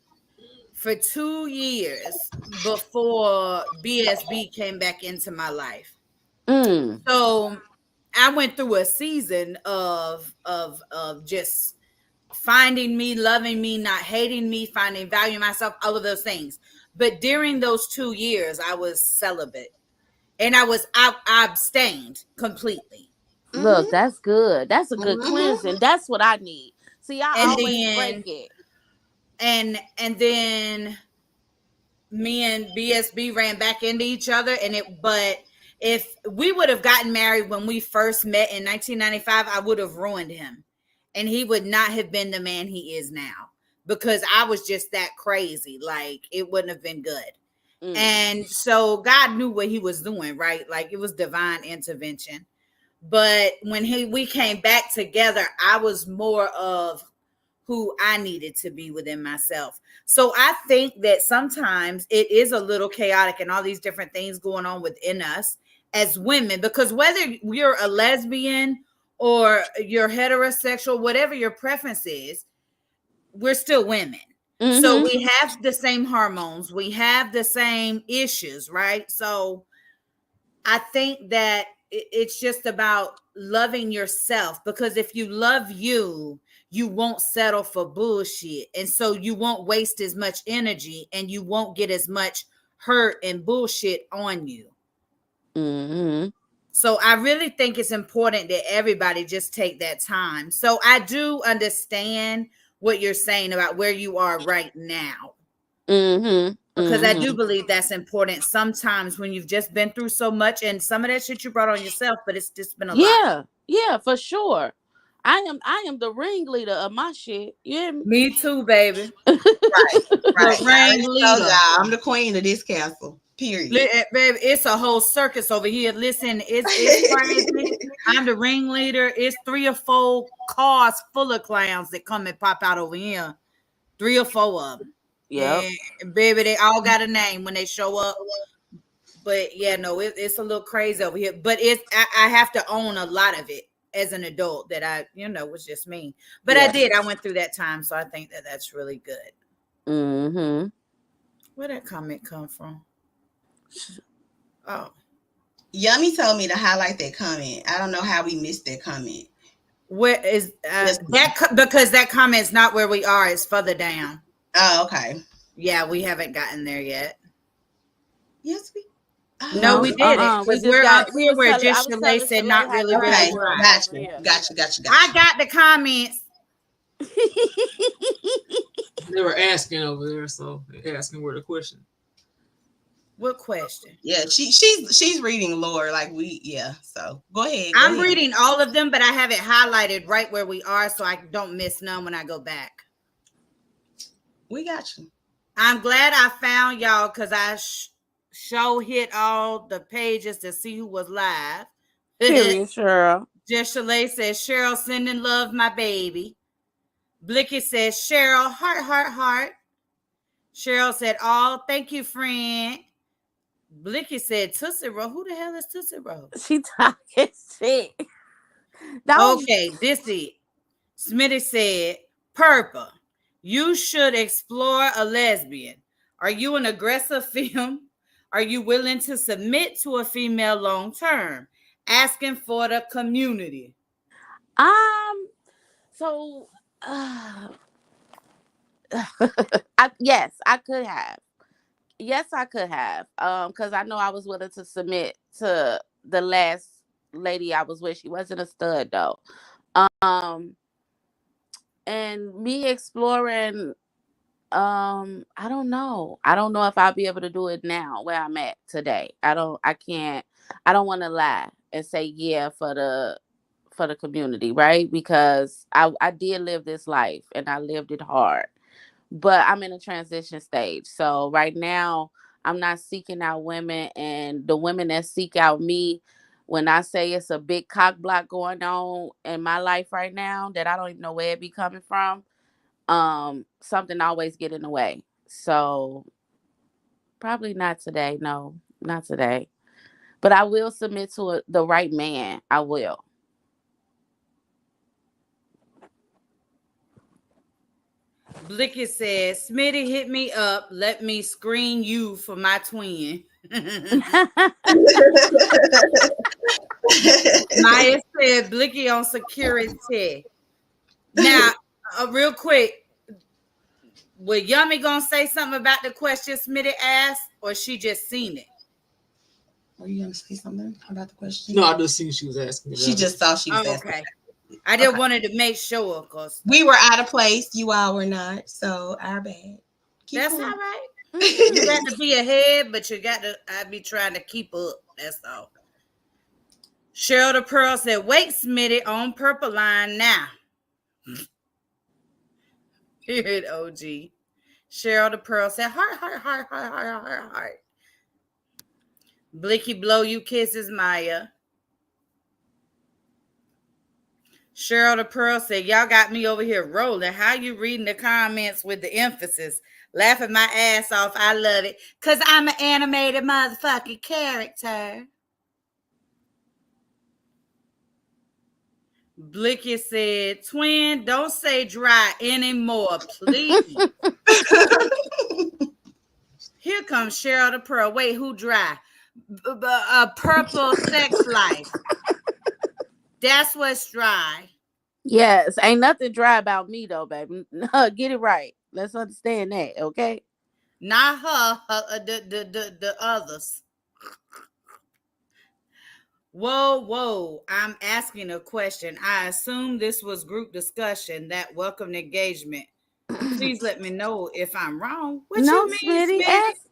for 2 years before BSB came back into my life. Mm. So I went through a season of just finding me, loving me, not hating me, finding value in myself, all of those things. But during those 2 years, I was celibate, and I abstained completely. Look, Mm-hmm. that's good. That's a good Mm-hmm. cleansing. That's what I need. See, I And always break then it. and then me and BSB ran back into each other, and it but if we would have gotten married when we first met in 1995, I would have ruined him, and he would not have been the man he is now, because I was just that crazy. Like, it wouldn't have been good. Mm. And so God knew what he was doing, right? Like, it was divine intervention. But when we came back together, I was more of who I needed to be within myself. So I think that sometimes it is a little chaotic and all these different things going on within us as women, because whether you're a lesbian or you're heterosexual, whatever your preference is, we're still women. So Mm-hmm. we have the same hormones, we have the same issues, right? So I think that it's just about loving yourself, because if you love you, you won't settle for bullshit. And so you won't waste as much energy, and you won't get as much hurt and bullshit on you. Mm-hmm. So I really think it's important that everybody just take that time. So I do understand what you're saying about where you are right now, Mm-hmm. because I do Mm-hmm. believe that's important sometimes when you've just been through so much, and some of that shit you brought on yourself, but it's just been a lot. Yeah. Yeah, for sure. I am the ringleader of my shit. You hear me? Me too, baby. Right. The Right. I already told ringleader. y'all I'm the queen of this castle. Period. Baby, it's a whole circus over here. Listen, it's crazy. I'm the ringleader. It's 3 or 4 cars full of clowns that come and pop out over here. 3 or 4 of them. Yep. And baby, they all got a name when they show up. But yeah, no, it's a little crazy over here. But I have to own a lot of it as an adult, that was just me. But I Yeah. did. I went through that time, so I think that that's really good. Mm-hmm. Where that comment come from? Oh, Yummy told me to highlight that comment. I don't know how we missed that comment. where is Yes. because that comment's not where we are. It's further down. Oh, okay. Yeah, we haven't gotten there yet. Yes, we. No, Oh, we No, didn't, we because just we're up got here where I just was Shalay telling said Shalay not how really good where I okay. we was are. over Gotcha. here. Gotcha. Gotcha. I Gotcha. got the comments. They were asking over there, so they're asking where the question. What question? Yeah, she's reading lore like we. Yeah. So go ahead. Go I'm ahead. reading all of them, but I have it highlighted right where we are, so I don't miss none when I go back. We got you. I'm glad I found y'all, because I show hit all the pages to see who was live. Period, Cheryl. Just Shalay says, Cheryl sending love, my baby. Blicky says, Cheryl, heart, heart, heart. Cheryl said, oh, thank you, friend. Blicky said, Tootsie Roll. Who the hell is Tootsie Roll? She talking shit. Don't. Okay, this is Smitty said, Purple, you should explore a lesbian. Are you an aggressive film? Are you willing to submit to a female long term? Asking for the community. So, yes, I could have. Yes, I could have. Because I know I was willing to submit to the last lady I was with. She wasn't a stud though. Um, and me exploring, I don't know. I don't know if I'll be able to do it now where I'm at today. I can't. I don't want to lie and say yeah for the community, right? Because I did live this life and I lived it hard. But I'm in a transition stage. So right now I'm not seeking out women, and the women that seek out me, when I say it's a big cock block going on in my life right now that I don't even know where it be coming from, something always get in the way. So probably not today. No, not today. But I will submit to the right man. I will. Blicky said, Smitty hit me up. Let me screen you for my twin. Maya said, Blicky on security. Now, real quick, was Yummy gonna say something about the question Smitty asked, or she just seen it? Were you gonna say something about the question? No, I just seen she was asking. She just thought she was Oh, asking. okay. I just wanted to make sure, because We were out of place. You all were not. So our bad. Keep that's all going. right. You got to be ahead, but you got to. I be trying to keep up. That's all. Cheryl the Pearl said, "Wait, Smitty on purple line now." Hear it, OG. Cheryl the Pearl said, "Heart, heart, heart, heart, heart, heart, heart." Blicky blow you kisses, Maya. Cheryl the Pearl said, y'all got me over here rolling. How you reading the comments with the emphasis? Laughing my ass off. I love it. Because I'm an animated motherfucking character. Blicky said, twin, don't say dry anymore, please. Here comes Cheryl the Pearl. Wait, who dry? Purple sex life. That's what's dry. Yes, ain't nothing dry about me though, baby. Get it right. Let's understand that, okay? Not her, the others. Whoa. I'm asking a question. I assume this was group discussion, that welcome engagement. Please let me know if I'm wrong. What No, you mean, Smitty, Smitty?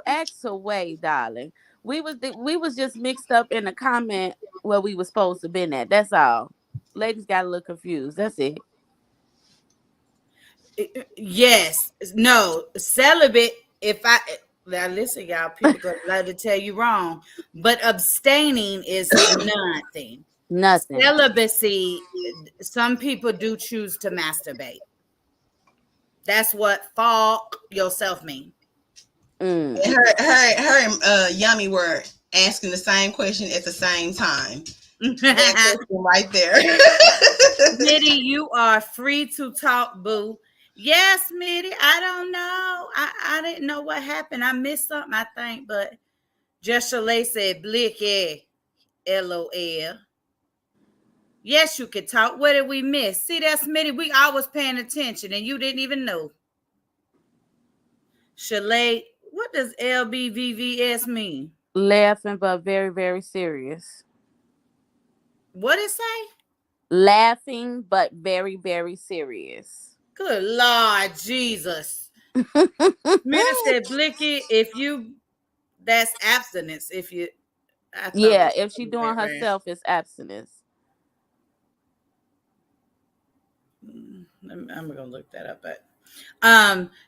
ask away, darling. We was just mixed up in the comment where we was supposed to been at. That's all. Ladies got a little confused. That's it. Yes. No. Celibate, if I now listen, y'all, people gonna love to tell you wrong, but abstaining is nothing. Nothing. Celibacy, some people do choose to masturbate. That's what fuck yourself mean. Mm. Her and Yummy were asking the same question at the same time. That question right there. Smitty, you are free to talk, boo. Yes, Smitty, I don't know. I didn't know what happened. I missed something, I think, but Just Chalet said, Blicky, LOL. Yes, you could talk. What did we miss? See that, Smitty? We always paying attention, and you didn't even know. Chalet, what does LBVVS mean? Laughing, but very, very serious. What it say? Laughing, but very, very serious. Good Lord Jesus. Smitty said, Blicky, if you, that's abstinence. If you, I thought it Yeah, was if she doing right. herself, it's abstinence. I'm gonna look that up. But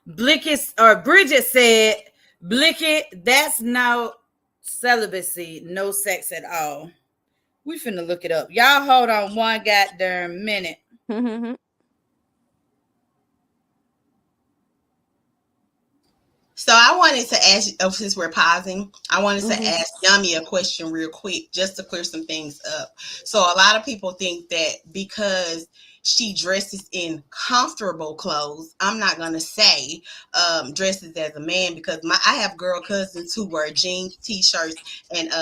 Blicky or Bridget said, Blicky, that's no celibacy, no sex at all. We finna look it up. Y'all hold on one goddamn minute. So I wanted to ask, since we're pausing, I wanted to ask Yummy a question real quick, just to clear some things up. So a lot of people think that because she dresses in comfortable clothes, I'm not gonna say dresses as a man, because I have girl cousins who wear jeans, t-shirts, and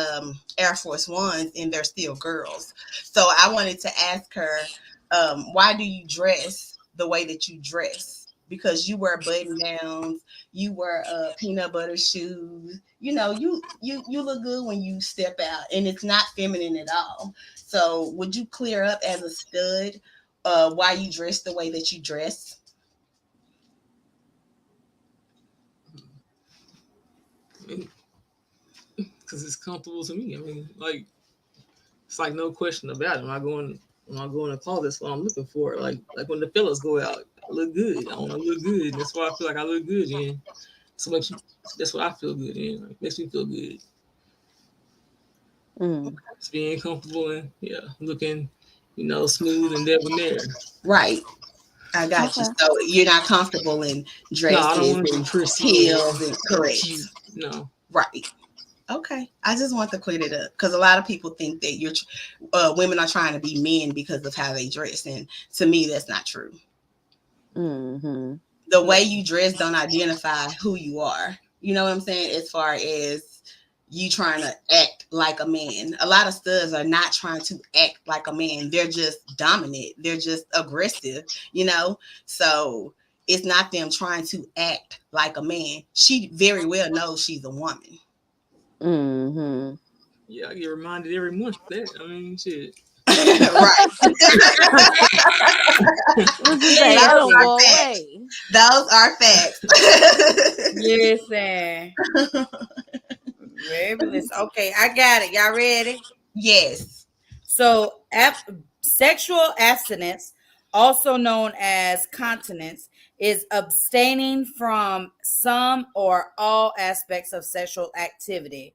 Air Force Ones, and they're still girls. So I wanted to ask her, why do you dress the way that you dress? Because you wear button downs, you wear peanut butter shoes. You know, you look good when you step out, and it's not feminine at all. So would you clear up as a stud why you dress the way that you dress? Because it's comfortable to me. I mean, like, it's like no question about it. When I go in the closet, that's what I'm looking for. Like when the fellas go out, I look good. I want to look good. That's why I feel like I look good in. So that's what I feel good in. Like, makes me feel good. It's being comfortable and looking, smooth and debonair. Right. I got you. So you're not comfortable in No, I don't dresses want to be and prissy heels and correct. cute. No. Right. Okay. I just want to clear it up, because a lot of people think that women are trying to be men because of how they dress, and to me, that's not true. Mm-hmm. The way you dress don't identify who you are. You know what I'm saying? As far as you trying to act like a man. A lot of studs are not trying to act like a man. They're just dominant. They're just aggressive, you know? So it's not them trying to act like a man. She very well knows she's a woman. Mm-hmm. Yeah, I get reminded every month that. I mean, shit. Right. What you say? That Those don't Listen, are go facts. away. Those are facts. listen, baby, listen. Okay, I got it. Y'all ready? Yes. So, sexual abstinence, also known as continence, is abstaining from some or all aspects of sexual activity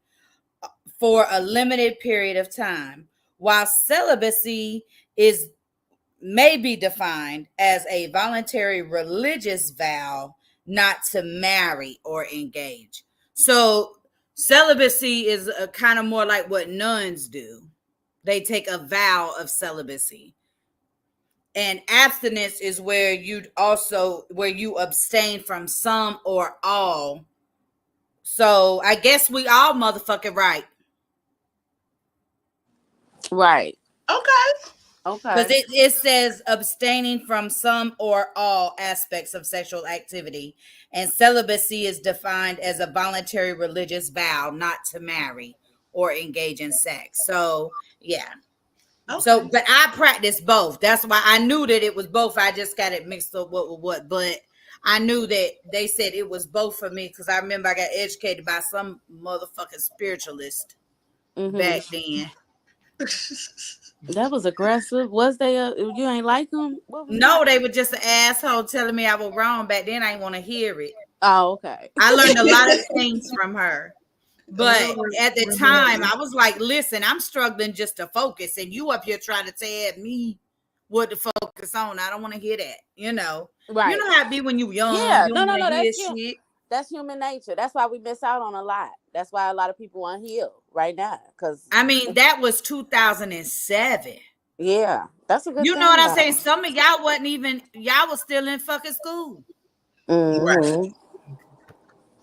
for a limited period of time, while celibacy is may be defined as a voluntary religious vow not to marry or engage. So celibacy is a kind of more like what nuns do. They take a vow of celibacy. And abstinence is where you abstain from some or all. So I guess we all motherfucking right. Right. Okay. Because Okay. it says abstaining from some or all aspects of sexual activity. And celibacy is defined as a voluntary religious vow not to marry or engage in sex. So, yeah. So, Okay. but I practice both. That's why I knew that it was both. I just got it mixed up what with what. But I knew that they said it was both for me because I remember I got educated by some motherfucking spiritualist Mm-hmm. back then. That was aggressive. Was they? You ain't like them? What was No, that? they were just an asshole telling me I was wrong back then. I didn't want to hear it. Oh, okay. I learned a lot of things from her. But Real, at the real time, rebellious. I was like, listen, I'm struggling just to focus. And you up here trying to tell me what to focus on. I don't want to hear that. You Right. know how it be when you young. Yeah. You No, don't no, want to no. hear shit. That's human nature. That's why we miss out on a lot. That's why a lot of people unhealed right now. Cause I mean, that was 2007. yeah, that's a good You know thing what I'm though. saying? Some of y'all wasn't even, y'all was still in fucking school. Right. Mm-hmm.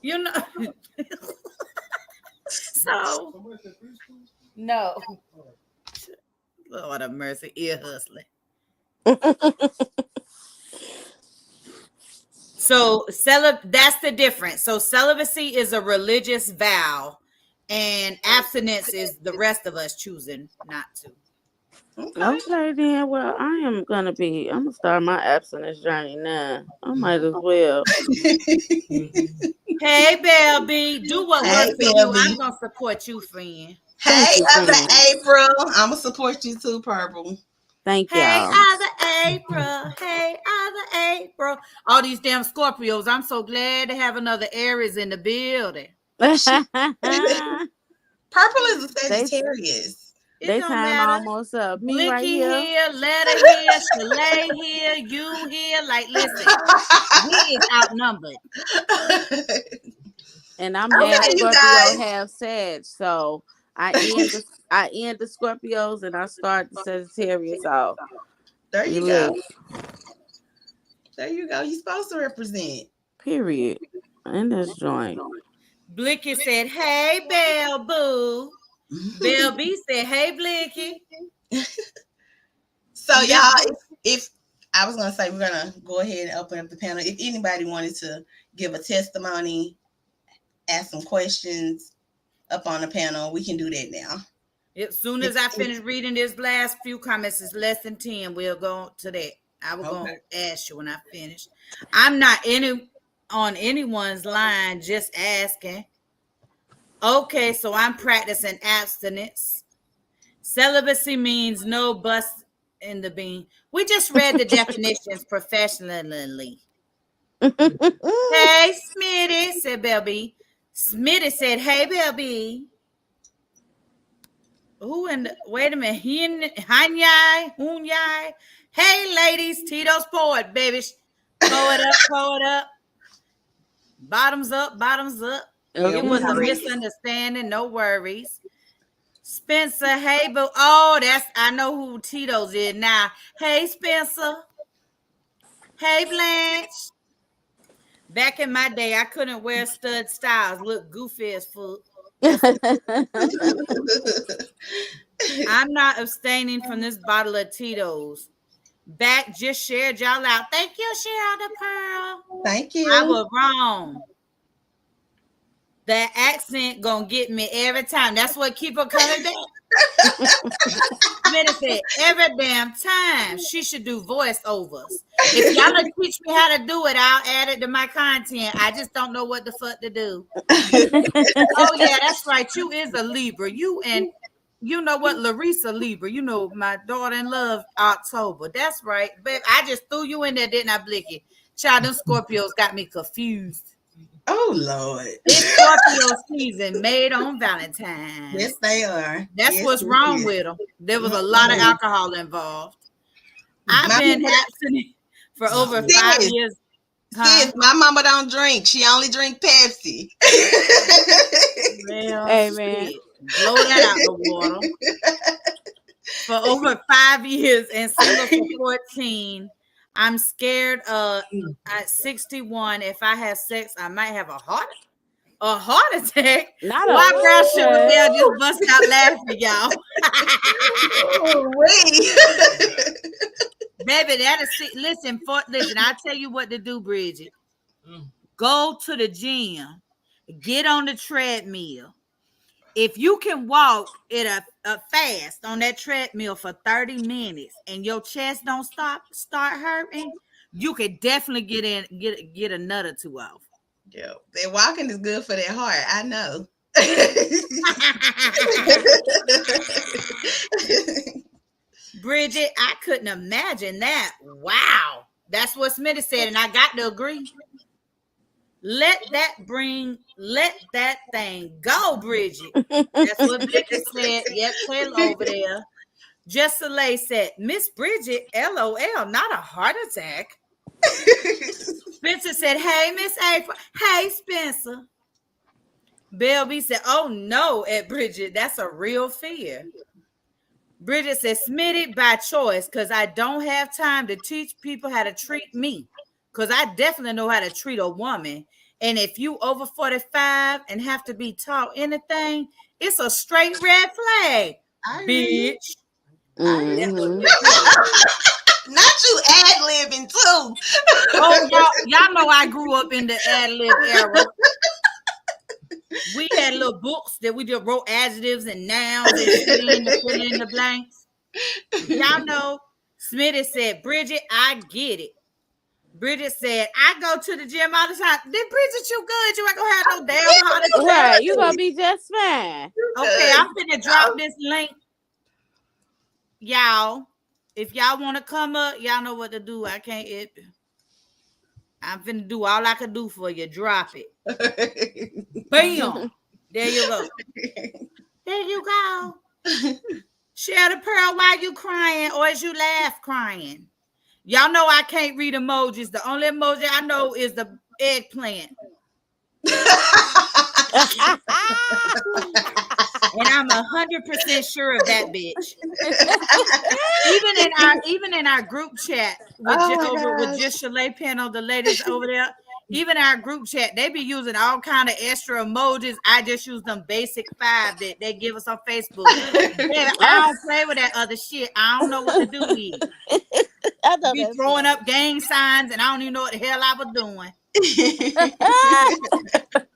You know? So, no. Lord have mercy, ear hustling. So that's the difference. So celibacy is a religious vow, and abstinence is the rest of us choosing not to. Okay. Okay then. Well, I'm gonna start my abstinence journey now. I might as well. Mm-hmm. Hey, Belby, do what Hey, works for you. I'm Belby. gonna support you, friend. Thank Hey, you, other friend. April. I'm gonna support you too, Purple. Thank Hey, y'all. other April. Hey, other April. All these damn Scorpios. I'm so glad to have another Aries in the building. Shit. Purple is a they Sagittarius. It they don't time matter. almost up. Me right Blicky here. here, Letter here, Chalet here, you here. Like, listen, we is outnumbered. And I'm half Okay, you Scorpio, guys. half Sag. So I end the Scorpios and I start the Sagittarius off. There We you go. live. There you go. You're supposed to represent. Period. In this joint. Blicky said, hey, Bell Boo. Bell B said, hey, Blicky. So Miss, y'all, if I was gonna say we're gonna go ahead and open up the panel. If anybody wanted to give a testimony, ask some questions up on the panel, we can do that now. as soon If, as I if, finish reading this last few comments, it's less than 10. We'll go to that. I was going okay. to ask you when I finish. I'm not on anyone's line, just asking. Okay, so I'm practicing abstinence. Celibacy means no bust in the bean. We just read the definitions professionally. Hey, Smitty, said Belby. Smitty said, hey, Belby. Who in the, wait a minute, Hanyai, Hunyai. Hey, ladies, Tito's poet, baby. Pour it up, pour it up. Bottoms up, bottoms up. Yeah, It we was a Okay. ready. misunderstanding, no worries. Spencer, hey, but oh, I know who Tito's is now. Hey, Spencer. Hey, Blanche. Back in my day, I couldn't wear stud styles. Look goofy as fuck. That's what I'm not abstaining from this bottle of Tito's. Back just shared y'all out. Thank you, Cheryl the Pearl. Thank I you. was wrong. That accent gonna get me every time. That's what keep her coming back. Minnie said every damn time she should do voiceovers. If y'all will teach me how to do it, I'll add it to my content. I just don't know what the fuck to do. Oh yeah, that's right. You is a Libra. You and you know what, Larissa Libra. You know my daughter in love October. That's right, babe. I just threw you in there, didn't I, Blicky? Child, them Scorpios got me confused. Oh Lord. It's Scorpio season, made on Valentine's. Yes, they are. That's yes, what's wrong with them. There was a lot of alcohol involved. I've My been mama- abstinent for over Sis, 5 years. Huh? Sis, my mama don't drink. She only drink Pepsi. Well, Amen. shit. Blow that out the water. For over 5 years and single for 14. I'm scared at 61. If I have sex, I might have a heart attack. Not a Why brown shit was what? there just bust out laughing, y'all. Oh, wait. Baby, listen, I'll tell you what to do, Bridget. Go to the gym, get on the treadmill. If you can walk at a fast on that treadmill for 30 minutes and your chest don't start hurting, you could definitely get a nut or two off. Yeah, that walking is good for that heart. I know. Bridget, I couldn't imagine that. Wow. That's what Smitty said, and I got to agree. Let that thing go, Bridget. That's what Vicky said. Yep, Taylor over there. Just Soleil said, Miss Bridget, LOL, not a heart attack. Spencer said, hey, Miss April. Hey, Spencer. Bell B said, oh no, at Bridget, that's a real fear. Bridget said, Smitty by choice, because I don't have time to teach people how to treat me. Because I definitely know how to treat a woman. And if you over 45 and have to be taught anything, it's a straight red flag, bitch. Mm-hmm. Not you ad-libbing too. Oh, y'all know I grew up in the ad-lib era. We had little books that we just wrote adjectives and nouns and fill in the blanks. Y'all know Smitty said, Bridget, I get it. Bridget said, I go to the gym all the time. Then Bridget, you good. You ain't gonna have no damn heart attack. Right, you gonna be just fine. Okay, I'm finna drop this link. Y'all, if y'all want to come up, y'all know what to do. I'm finna do all I can do for you. Drop it. Bam. There you go. There you go. Share the Pearl, why you crying? Or is you laugh crying? Y'all know I can't read emojis. The only emoji I know is the eggplant. And I'm 100% sure of that, bitch. even in our group chat with just Chalet Panel, the ladies over there, even our group chat, they be using all kind of extra emojis. I just use them basic 5 that they give us on Facebook. I don't play with that other shit. I don't know what to do with it. I know Be throwing up gang signs, and I don't even know what the hell I was doing.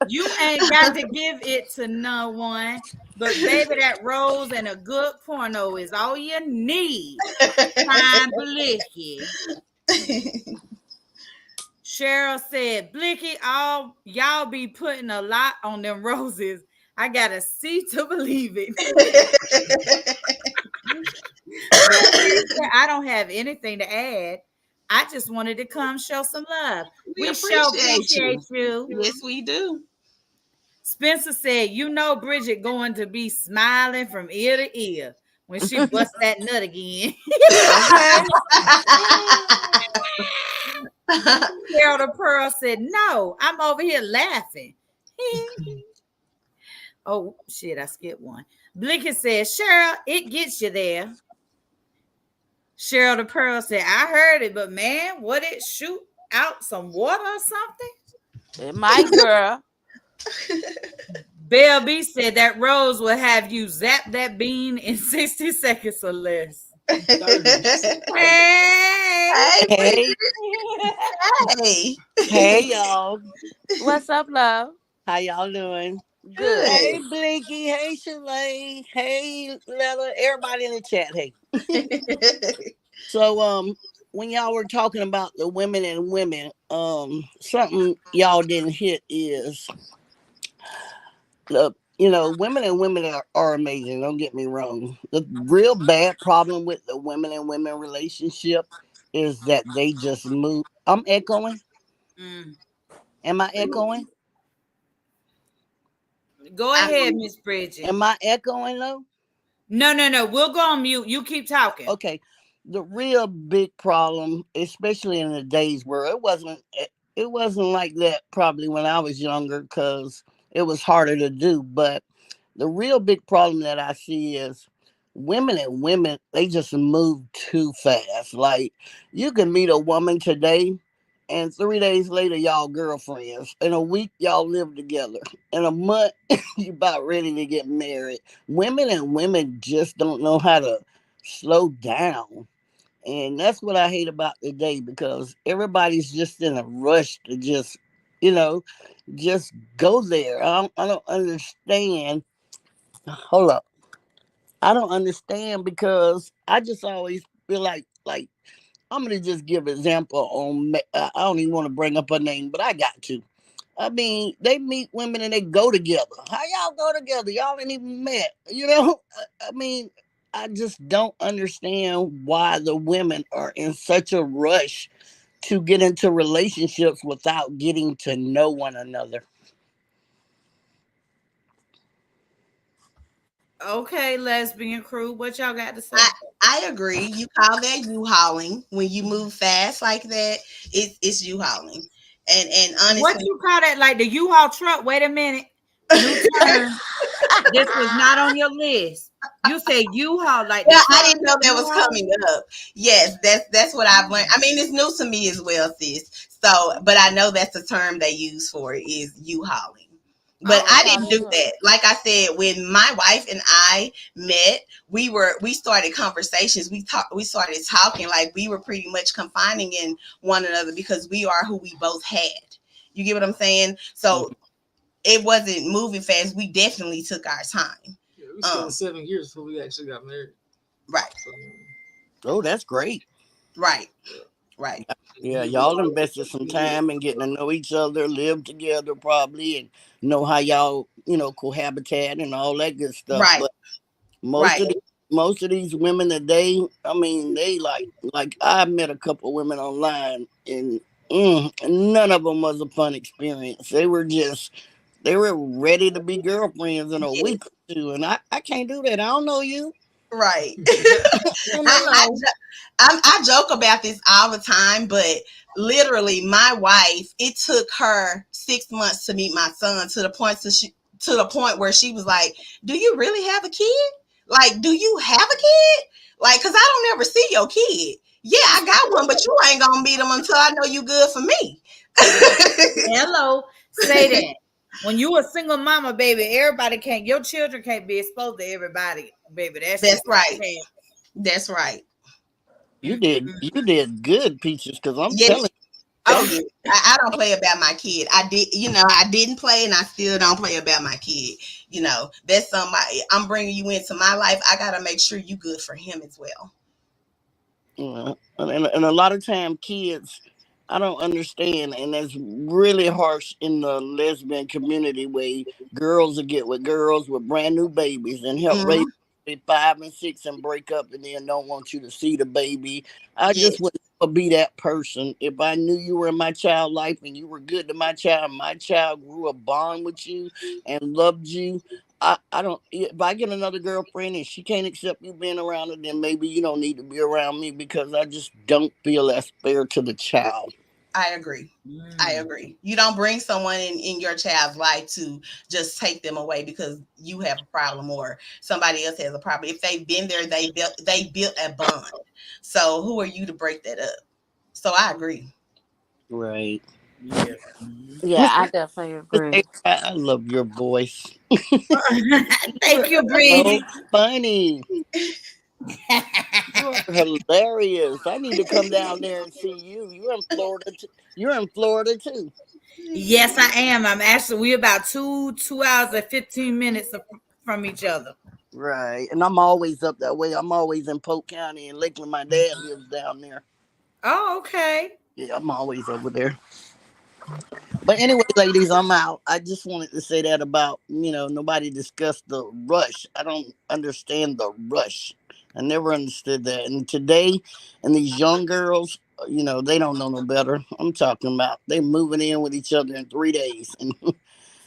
You ain't got to give it to no one, but baby, that rose and a good porno is all you need. Time Blicky. Cheryl said, Blicky, y'all be putting a lot on them roses. I gotta see to believe it. I don't have anything to add. I just wanted to come show some love. We appreciate you. Yes, we do. Spencer said, you know Bridget going to be smiling from ear to ear when she busts that nut again. Carol the Pearl said, no, I'm over here laughing. Oh, shit, I skipped one. Blinkett said, Cheryl, it gets you there. Cheryl the Pearl said, I heard it, but man, would it shoot out some water or something? It might, girl. Bell B said that Rose will have you zap that bean in 60 seconds or less. 30. Hey. Hey, Hey, hey. hey, y'all. What's up, love? How y'all doing? Good. Hey, Good. Blinky. Hey, Shalane. Hey, Letta. Everybody in the chat. Hey. So, when y'all were talking about the women and women, something y'all didn't hit is the women and women are amazing. Don't get me wrong. The real bad problem with the women and women relationship is that they just move. I'm echoing. Mm. Am I echoing? Go I, ahead, Miss Bridget. Am I echoing though? No. We'll go on mute. You keep talking. Okay, the real big problem, especially in the days where it wasn't like that probably when I was younger because it was harder to do. But the real big problem that I see is women and women, they just move too fast. Like you can meet a woman today and 3 days later y'all girlfriends. In a week y'all live together. In a month you about ready to get married. Women and women just don't know how to slow down. And that's what I hate about today because everybody's just in a rush to you know, just go there. I don't understand. Hold up. I don't understand because I just always feel like I'm gonna just give an example on. I don't even want to bring up her name, but I got to. I mean, they meet women and they go together. How y'all go together? Y'all ain't even met. I mean, I just don't understand why the women are in such a rush to get into relationships without getting to know one another. Okay, lesbian crew, what y'all got to I say? I agree. You call that U-hauling when you move fast like that. It's U-hauling, and What honestly, you call that? Like the U-Haul truck? Wait a minute. New term. This was not on your list. You say U-Haul, like the yeah, I truck didn't know that was U-Haul? coming up. Yes, that's what I've learned. I mean, it's new to me as well, sis. So, but I know that's the term they use for it is U-hauling. But Oh, I Okay. okay. didn't do that. Like I said, when my wife and I met, we started conversations. We started talking like we were pretty much confining in one another because we are who we both had. You get what I'm saying? So it wasn't moving fast. We definitely took our time. Yeah, we spent Um, 7 years before we actually got married. right, So Oh, that's great. right, yeah, right. Yeah, we y'all like invested some we did. time in getting to know each other, live together probably, and know how y'all, cohabitat and all that good stuff. Right, But most right. of the most of these women today, I mean, they like I met a couple women online, and none of them was a fun experience. They were ready to be girlfriends in a Yes, week or two, and I can't do that. I don't know you. right. I don't know I, you. I joke about this all the time, but literally, my wife, it took her 6 months to meet my son to the point where she was like, "Do you really have a kid? Like, do you have a kid? Like, cause I don't ever see your kid. Yeah, I got one, but you ain't gonna meet him until I know you good for me." Hello. Say that. When you a single mama, baby, everybody can't, your children can't be exposed to everybody, baby. That's That's just not right. fair. That's right. You did good, Peaches, because I'm Yeah. telling Oh you, yeah, I don't play about my kid. I did, I didn't play, and I still don't play about my kid. That's somebody I'm bringing you into my life. I gotta make sure you good for him as well. and a lot of time kids, I don't understand, and that's really harsh in the lesbian community where girls will get with girls with brand new babies and help raise Hmm. 5 and 6 and break up and then don't want you to see the baby. I just Yes, would never be that person. If I knew you were in my child life and you were good to my child grew a bond with you and loved you. I don't, if I get another girlfriend and she can't accept you being around her, then maybe you don't need to be around me because I just don't feel that's fair to the child. I agree. I Mm. agree. You don't bring someone in your child's life to just take them away because you have a problem or somebody else has a problem. If they've been there, they built a bond. So who are you to break that up? So I agree. Right. Yes. Mhm. Yeah, I definitely agree. Hey, I love your voice. You Thank are you, so Bridget. funny. You are hilarious. I need to come down there and see you. You're in Florida. You're in Florida too. Yes, I am. I'm actually we about 2 hours and 15 minutes from each other. Right. And I'm always up that way. I'm always in Polk County and Lakeland. My dad lives down there. Oh, okay. Yeah, I'm always over there. But anyway, ladies, I'm out. I just wanted to say that about, nobody discussed the rush. I don't understand the rush. I never understood that. And today, and these young girls, they don't know no better. I'm talking about they moving in with each other in 3 days, and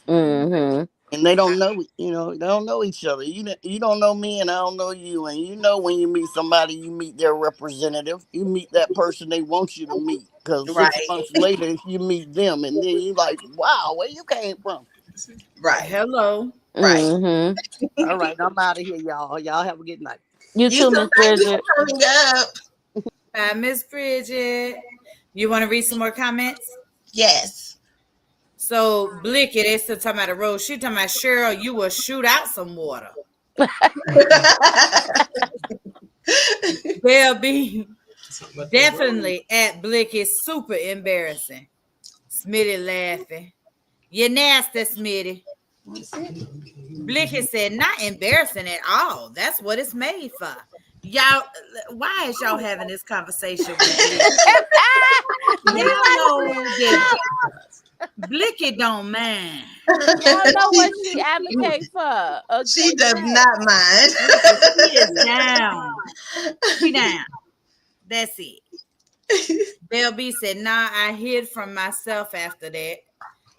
Mm-hmm. and they don't know, they don't know each other. You don't know me, and I don't know you. And when you meet somebody, you meet their representative. You meet that person they want you to meet. Because Right. 6 months later, you meet them, and then you like, wow, where you came from? Right. Hello. Right. Mm-hmm. All right, I'm out of here, y'all. Y'all have a good night. You You too, too. Miss Thank you for Bridget. coming up. Bye, Miss Bridget. You want to read some more comments? Yes. So Blicky, they still talking about the road. She talking about Cheryl, you will shoot out some water. They'll be Something about that road. definitely at Blicky. Super embarrassing. Smitty laughing. You nasty, Smitty. Blicky said, not embarrassing at all. That's what it's made for. Y'all, why is y'all having this conversation with Blicky? He Y'all like, know that Blicky don't mind. y'all know what she advocate for. A She good does sex. not mind. She is down. She down. That's it. Bell B said, nah, I hid from myself after that.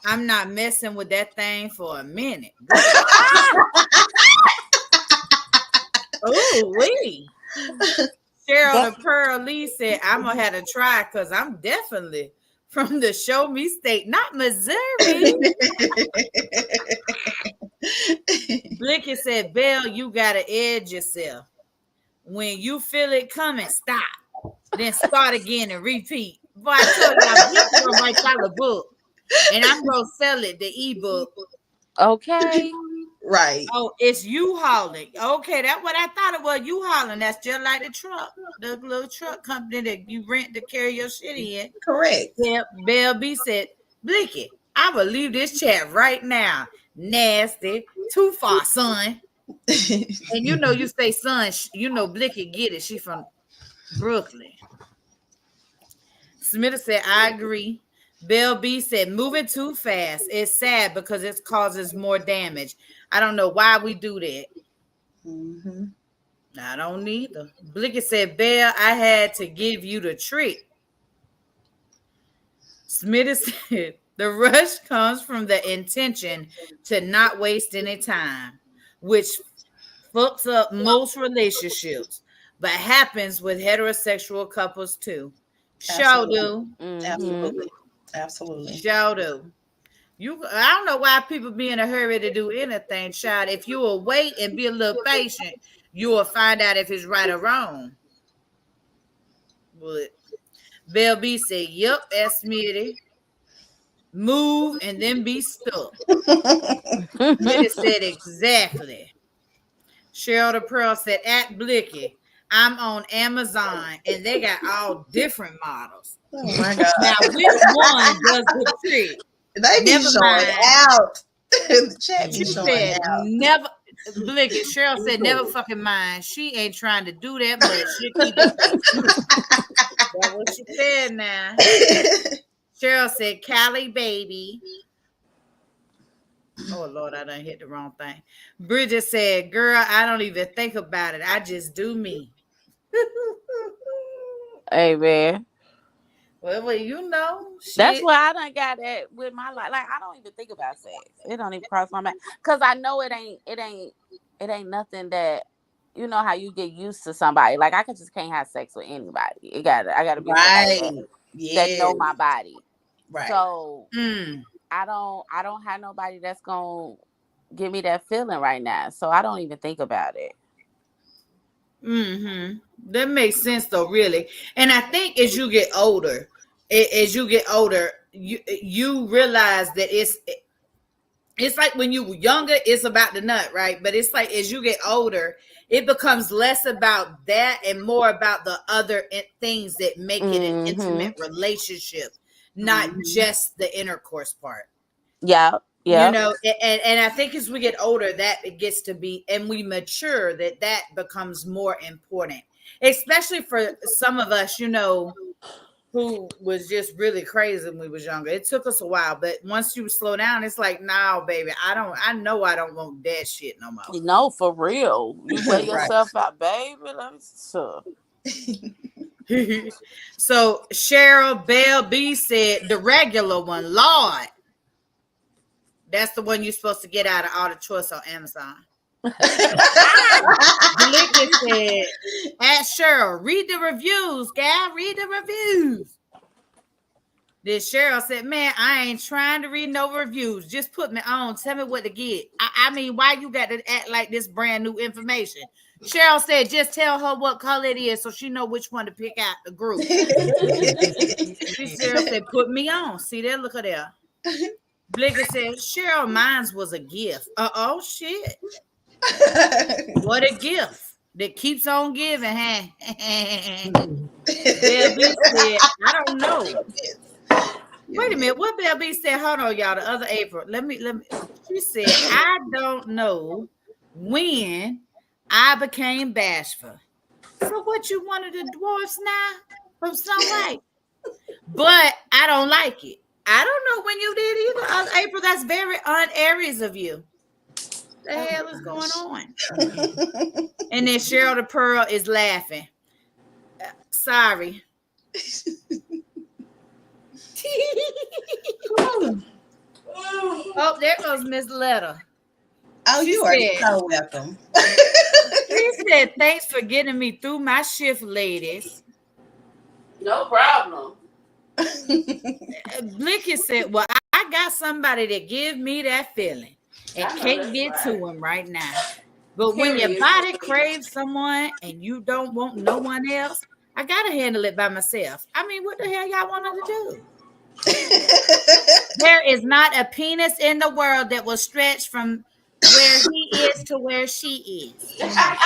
I'm not messing with that thing for a minute. Good. Oh, wait. Cheryl That the Pearl Lee said, I'm going to have to try because I'm definitely from the show me state, not Missouri. Blicky said, Bell, you got to edge yourself. When you feel it coming, stop. Then start again and repeat. Boy, I told y'all, Blicky going to write y'all a book. And I'm going to sell it, the ebook. okay. Right. Oh, it's you hauling. Okay, that's what I thought it was. You hauling. That's just like the truck, the little truck company that you rent to carry your shit in. Correct. Yeah, Bell B said, Blicky, I will leave this chat right now. Nasty. Too far, son. And you say son, Blicky get it. She from Brooklyn. Smith said, I agree. Bell B said, moving too fast. It's sad because it causes more damage. I don't know why we do that. Mm-hmm. I don't either. Blicky said, Bell, I had to give you the trick. Smith said, the rush comes from the intention to not waste any time, which fucks up most relationships, but happens with heterosexual couples too. Show Absolutely. do. Mm-hmm. Absolutely. Absolutely. Show do. I don't know why people be in a hurry to do anything, child. If you will wait and be a little patient, you will find out if it's right or wrong. But Bell B said, yep, that's Smitty. Move and then be stuck. Smitty said exactly. Cheryl the Pearl said, at Blicky, I'm on Amazon and they got all different models. Oh my God. Now, which one does the trick? They be Never showing mind. out. The chat be She showing said, out. never. Blicky, Cheryl said, never fucking mind. She ain't trying to do that much. She'll keep it pushing. That's what she said now. Cheryl said, Callie, baby. Oh, Lord, I done hit the wrong thing. Bridget said, girl, I don't even think about it. I just do me. Hey man. Well, That's shit. why I done got that with my life. Like I don't even think about sex. It don't even cross my mind. Cause I know it ain't nothing that you know how you get used to somebody. Like I just can't have sex with anybody. I gotta be somebody Right. that that Yeah. know my body. Right. So Mm. I don't have nobody that's gonna give me that feeling right now. So I don't even think about it. Mm-hmm. That makes sense though, really. And I think as you get older, you realize that it's like when you were younger, it's about the nut, right? But it's like as you get older, it becomes less about that and more about the other things that make it an Mm-hmm. intimate relationship, not Mhm. just the intercourse part. Yeah. You Yep. know, and I think as we get older, that it gets to be, and we mature, that becomes more important, especially for some of us, you know, who was just really crazy when we was younger. It took us a while, but once you slow down, it's like, nah, baby, I know I don't want that shit no more. You know, for real. You wear Right. yourself out, baby. Let me so. So Cheryl Bell B said the regular one, Lord, that's the one you're supposed to get out of all the choice on Amazon. Blicky said, ask Cheryl, read the reviews, gal, read the reviews. Then Cheryl said, man, I ain't trying to read no reviews. Just put me on. Tell me what to get. I mean, why you got to act like this brand new information? Cheryl said, just tell her what color it is so she know which one to pick out the group. See, Cheryl said, put me on. See there? Look at there. Blicky said, Cheryl, mine's was a gift. Oh, shit. What a gift that keeps on giving, huh? Bell B said, I don't know. Wait a minute. What Bell B said? Hold on, y'all. The other April. Let me. She said, I don't know when I became bashful. So what you wanted the dwarfs now from Snow White? But I don't like it. I don't know when you did either. April, that's very un-Aries of you. The Oh hell my is going gosh. on? And then Cheryl the Pearl is laughing. Sorry. Oh, there goes Miss Letter. Oh, She you are said, so welcome. thanks for getting me through my shift, ladies. No problem. Blicky said, well, I got somebody that give me that feeling and I know can't that's get to right. him right now. But when your Period. body craves someone and you don't want no one else, I gotta handle it by myself. I mean, what the hell y'all want us to do? There is not a penis in the world that will stretch from where he is to where she is. Oh my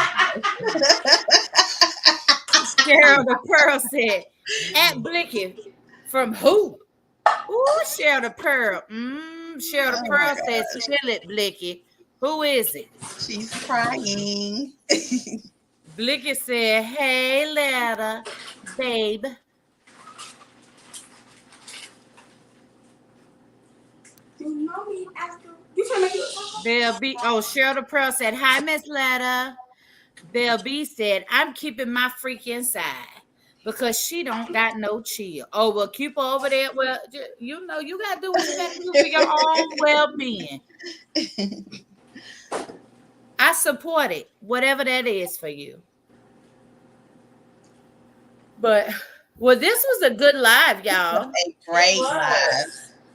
Cheryl the Pearl said, at Blicky, from who? Ooh, Cheryl the Pearl. Cheryl the oh my Pearl says, god. spill it, Blicky. Who is it? She's crying. Blicky said, hey, Letta, babe. You know me after. You trying to make it? Bell B. Oh, Cheryl the Pearl said, hi, Miss Letta. Bell B said, I'm keeping my freak inside because she don't got no chill. Oh, well, keep her over there. Well, you know, you got to do what you got to do for your own well-being. I support it, whatever that is for you. But, well, this was a good live, y'all. A great live.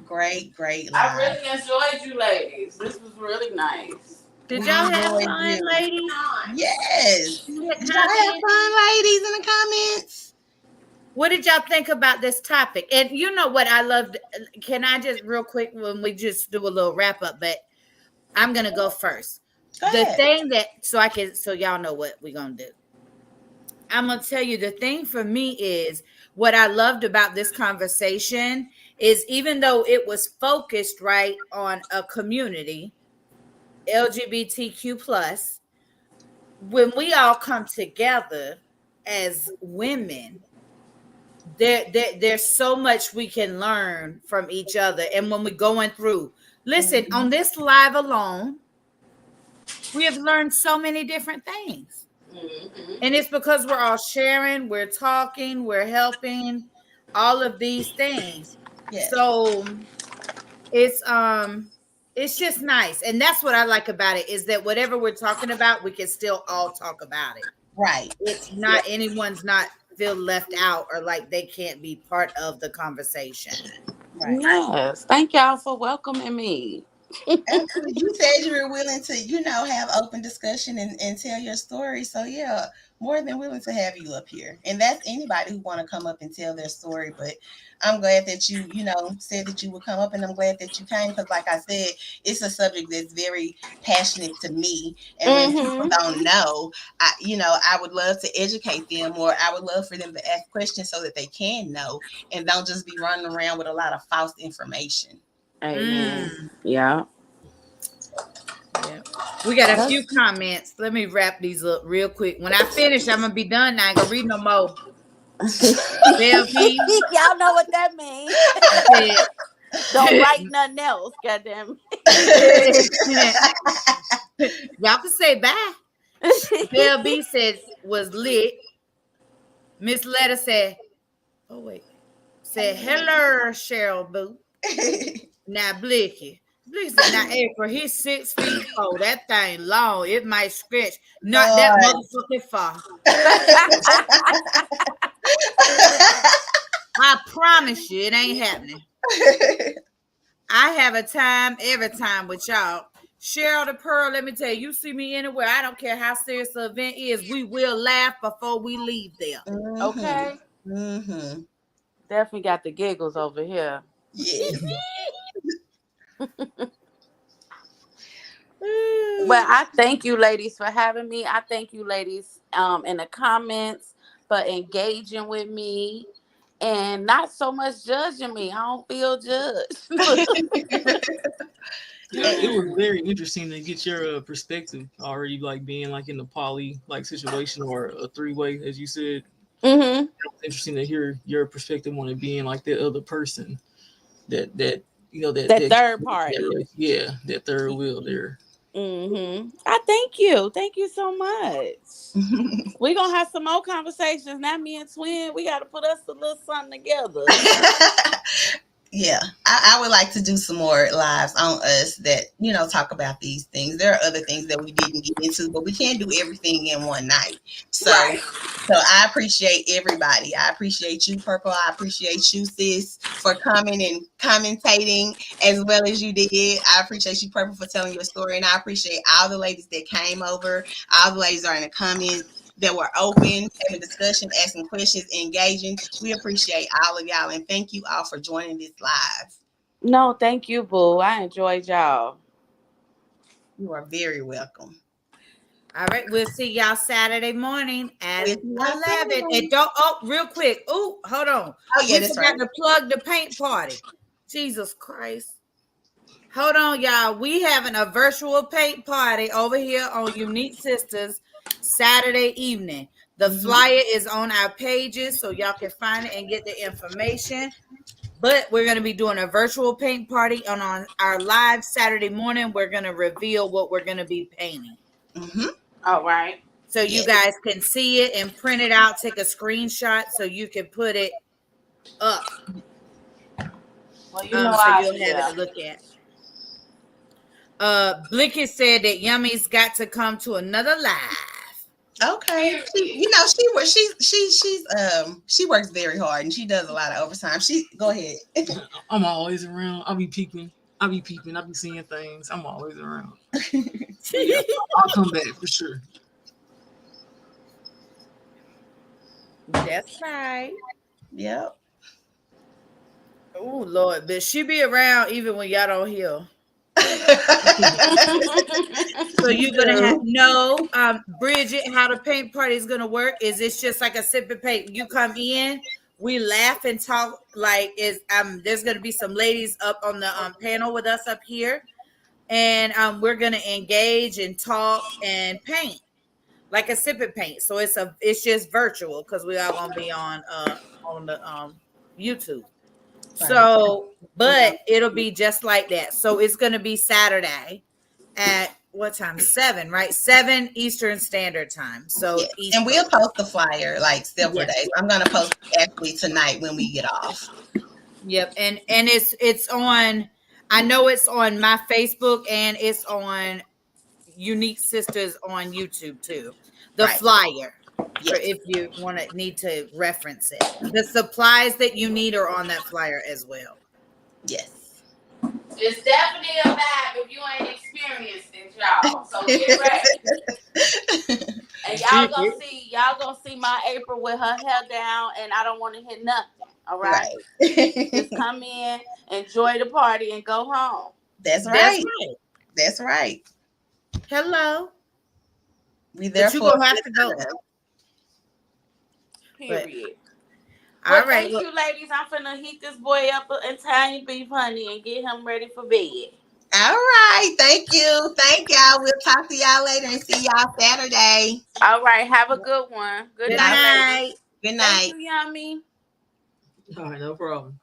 Great I live. really enjoyed you ladies. This was really nice. Did We y'all have enjoyed fun, you. ladies? Yes. You had Did y'all have comments? fun, ladies, in the comments? What did y'all think about this topic? And you know what I loved? Can I just real quick when we just do a little wrap up? But I'm gonna go first. Go The ahead. thing that so y'all know what we're gonna do. I'm gonna tell you the thing for me is what I loved about this conversation is even though it was focused right on a community, LGBTQ plus, when we all come together as women, there's so much we can learn from each other. And when we're going through, listen, Mhm. on this live alone, we have learned so many different things. Mm-hmm. And it's because we're all sharing, we're talking, we're helping, all of these things. Yes. So it's it's just nice. And that's what I like about it is that whatever we're talking about, we can still all talk about it. Right. It's Yeah. not anyone's not feel left out or like they can't be part of the conversation. Right. Yes. Thank y'all for welcoming me. Absolutely. You said you were willing to, have open discussion and tell your story. So yeah, more than willing to have you up here. And that's anybody who want to come up and tell their story. But I'm glad that you said that you would come up, and I'm glad that you came because, like I said, it's a subject that's very passionate to me. And when people Mm-hmm. don't know, I would love to educate them, or I would love for them to ask questions so that they can know and don't just be running around with a lot of false information. Amen. Mm, Yeah. yeah. We got a few That's- comments. Let me wrap these up real quick. When I finish, I'm gonna be done. I ain't gonna read no more. LP Y'all know what that means. said, Don't write nothing else, goddamn. y'all can say bye. LB said was lit. Miss Letter said, oh wait, said hello, Cheryl Boo. Now Blicky. Blicky said, now April, he's 6 feet tall. That thing long. It might scratch. Not that Lord. motherfucking far. I promise you, it ain't happening. I have a time every time with y'all. Cheryl the Pearl, let me tell you, you see me anywhere. I don't care how serious the event is. We will laugh before we leave there. Mhm. Okay. Mhm. Definitely got the giggles over here. Yes. Well, I thank you ladies for having me. I thank you ladies in the comments for engaging with me and not so much judging me. I don't feel judged. Yeah, it was very interesting to get your perspective already, like being like in the poly like situation or a three way, as you said. Hmm. It was interesting to hear your perspective on it being like the other person that That third party. yeah, that third wheel there. I thank you. Thank you so much. We're gonna have some more conversations. Now me and Twin, we gotta put us a little something together. Yeah, I would like to do some more lives on us that talk about these things. There are other things that we didn't get into, but we can't do everything in one night. So, Right. so I appreciate everybody. I appreciate you, Purple. I appreciate you, sis, for coming and commentating as well as you did. I appreciate you, Purple, for telling your story, and I appreciate all the ladies that came over. All the ladies are in the comments that were open, having discussion, asking questions, engaging. We appreciate all of y'all, and thank you all for joining this live. No, thank you, Boo. I enjoyed y'all. You are very welcome. All right, we'll see y'all Saturday morning at We'll see y'all 11. And Saturday. don't, real quick. Oh, hold on. Oh yeah, We that's forgot right. to plug the paint party. Jesus Christ. Hold on, y'all. We having a virtual paint party over here on Unique Sisters Saturday evening. The Mm-hmm. flyer is on our pages, so y'all can find it and get the information. But we're going to be doing a virtual paint party on our live Saturday morning. We're going to reveal what we're going to be painting. Mm-hmm. All right. So you Yes. guys can see it and print it out, take a screenshot so you can put it up. Well, you know So I'll you'll be have it there. to look at. Blinkett said that Yummy's got to come to another live. Okay. She works very hard and she does a lot of overtime. She go ahead. I'm always around. I'll be peeping. I'll be peeping. I'll be seeing things. I'm always around. But yeah, I'll come back for sure. That's right. Yep. Oh Lord, but she be around even when y'all don't hear. So She you're gonna have do. no Bridget, how the paint party is gonna work is it's just like a sip of paint. You come in, we laugh and talk like is there's gonna be some ladies up on the panel with us up here, and we're gonna engage and talk and paint like a sip of paint. So it's just virtual because we are gonna be on the YouTube. Right. So, Yeah. but it'll be just like that. So it's gonna be Saturday at what time? 7, right? 7 Eastern Standard Time. So Yes. East And we'll Coast. post the flyer like several Yeah. days. I'm gonna post it actually tonight when we get off. Yep. And it's on. I know it's on my Facebook and it's on Unique Sisters on YouTube too. The Right. flyer. for Yes. if you need to reference it. The supplies that you need are on that flyer as well. Yes. It's definitely a vibe if you ain't experienced it, y'all. So get ready. And y'all gonna see my April with her hair down, and I don't want to hear nothing. All right, just Right. come in, enjoy the party, and go home. That's That's right. right. That's right. Hello. We there But you for a gonna have good to go. time. But Period. Well, all right. thank Well, you, ladies. I'm finna heat this boy up in tiny beef honey and get him ready for bed. All right. Thank you. Thank y'all. We'll talk to y'all later and see y'all Saturday. All right, have a good one. Good good All night, right. night. ladies. Good Thank night. you, Yummy. All right, no problem.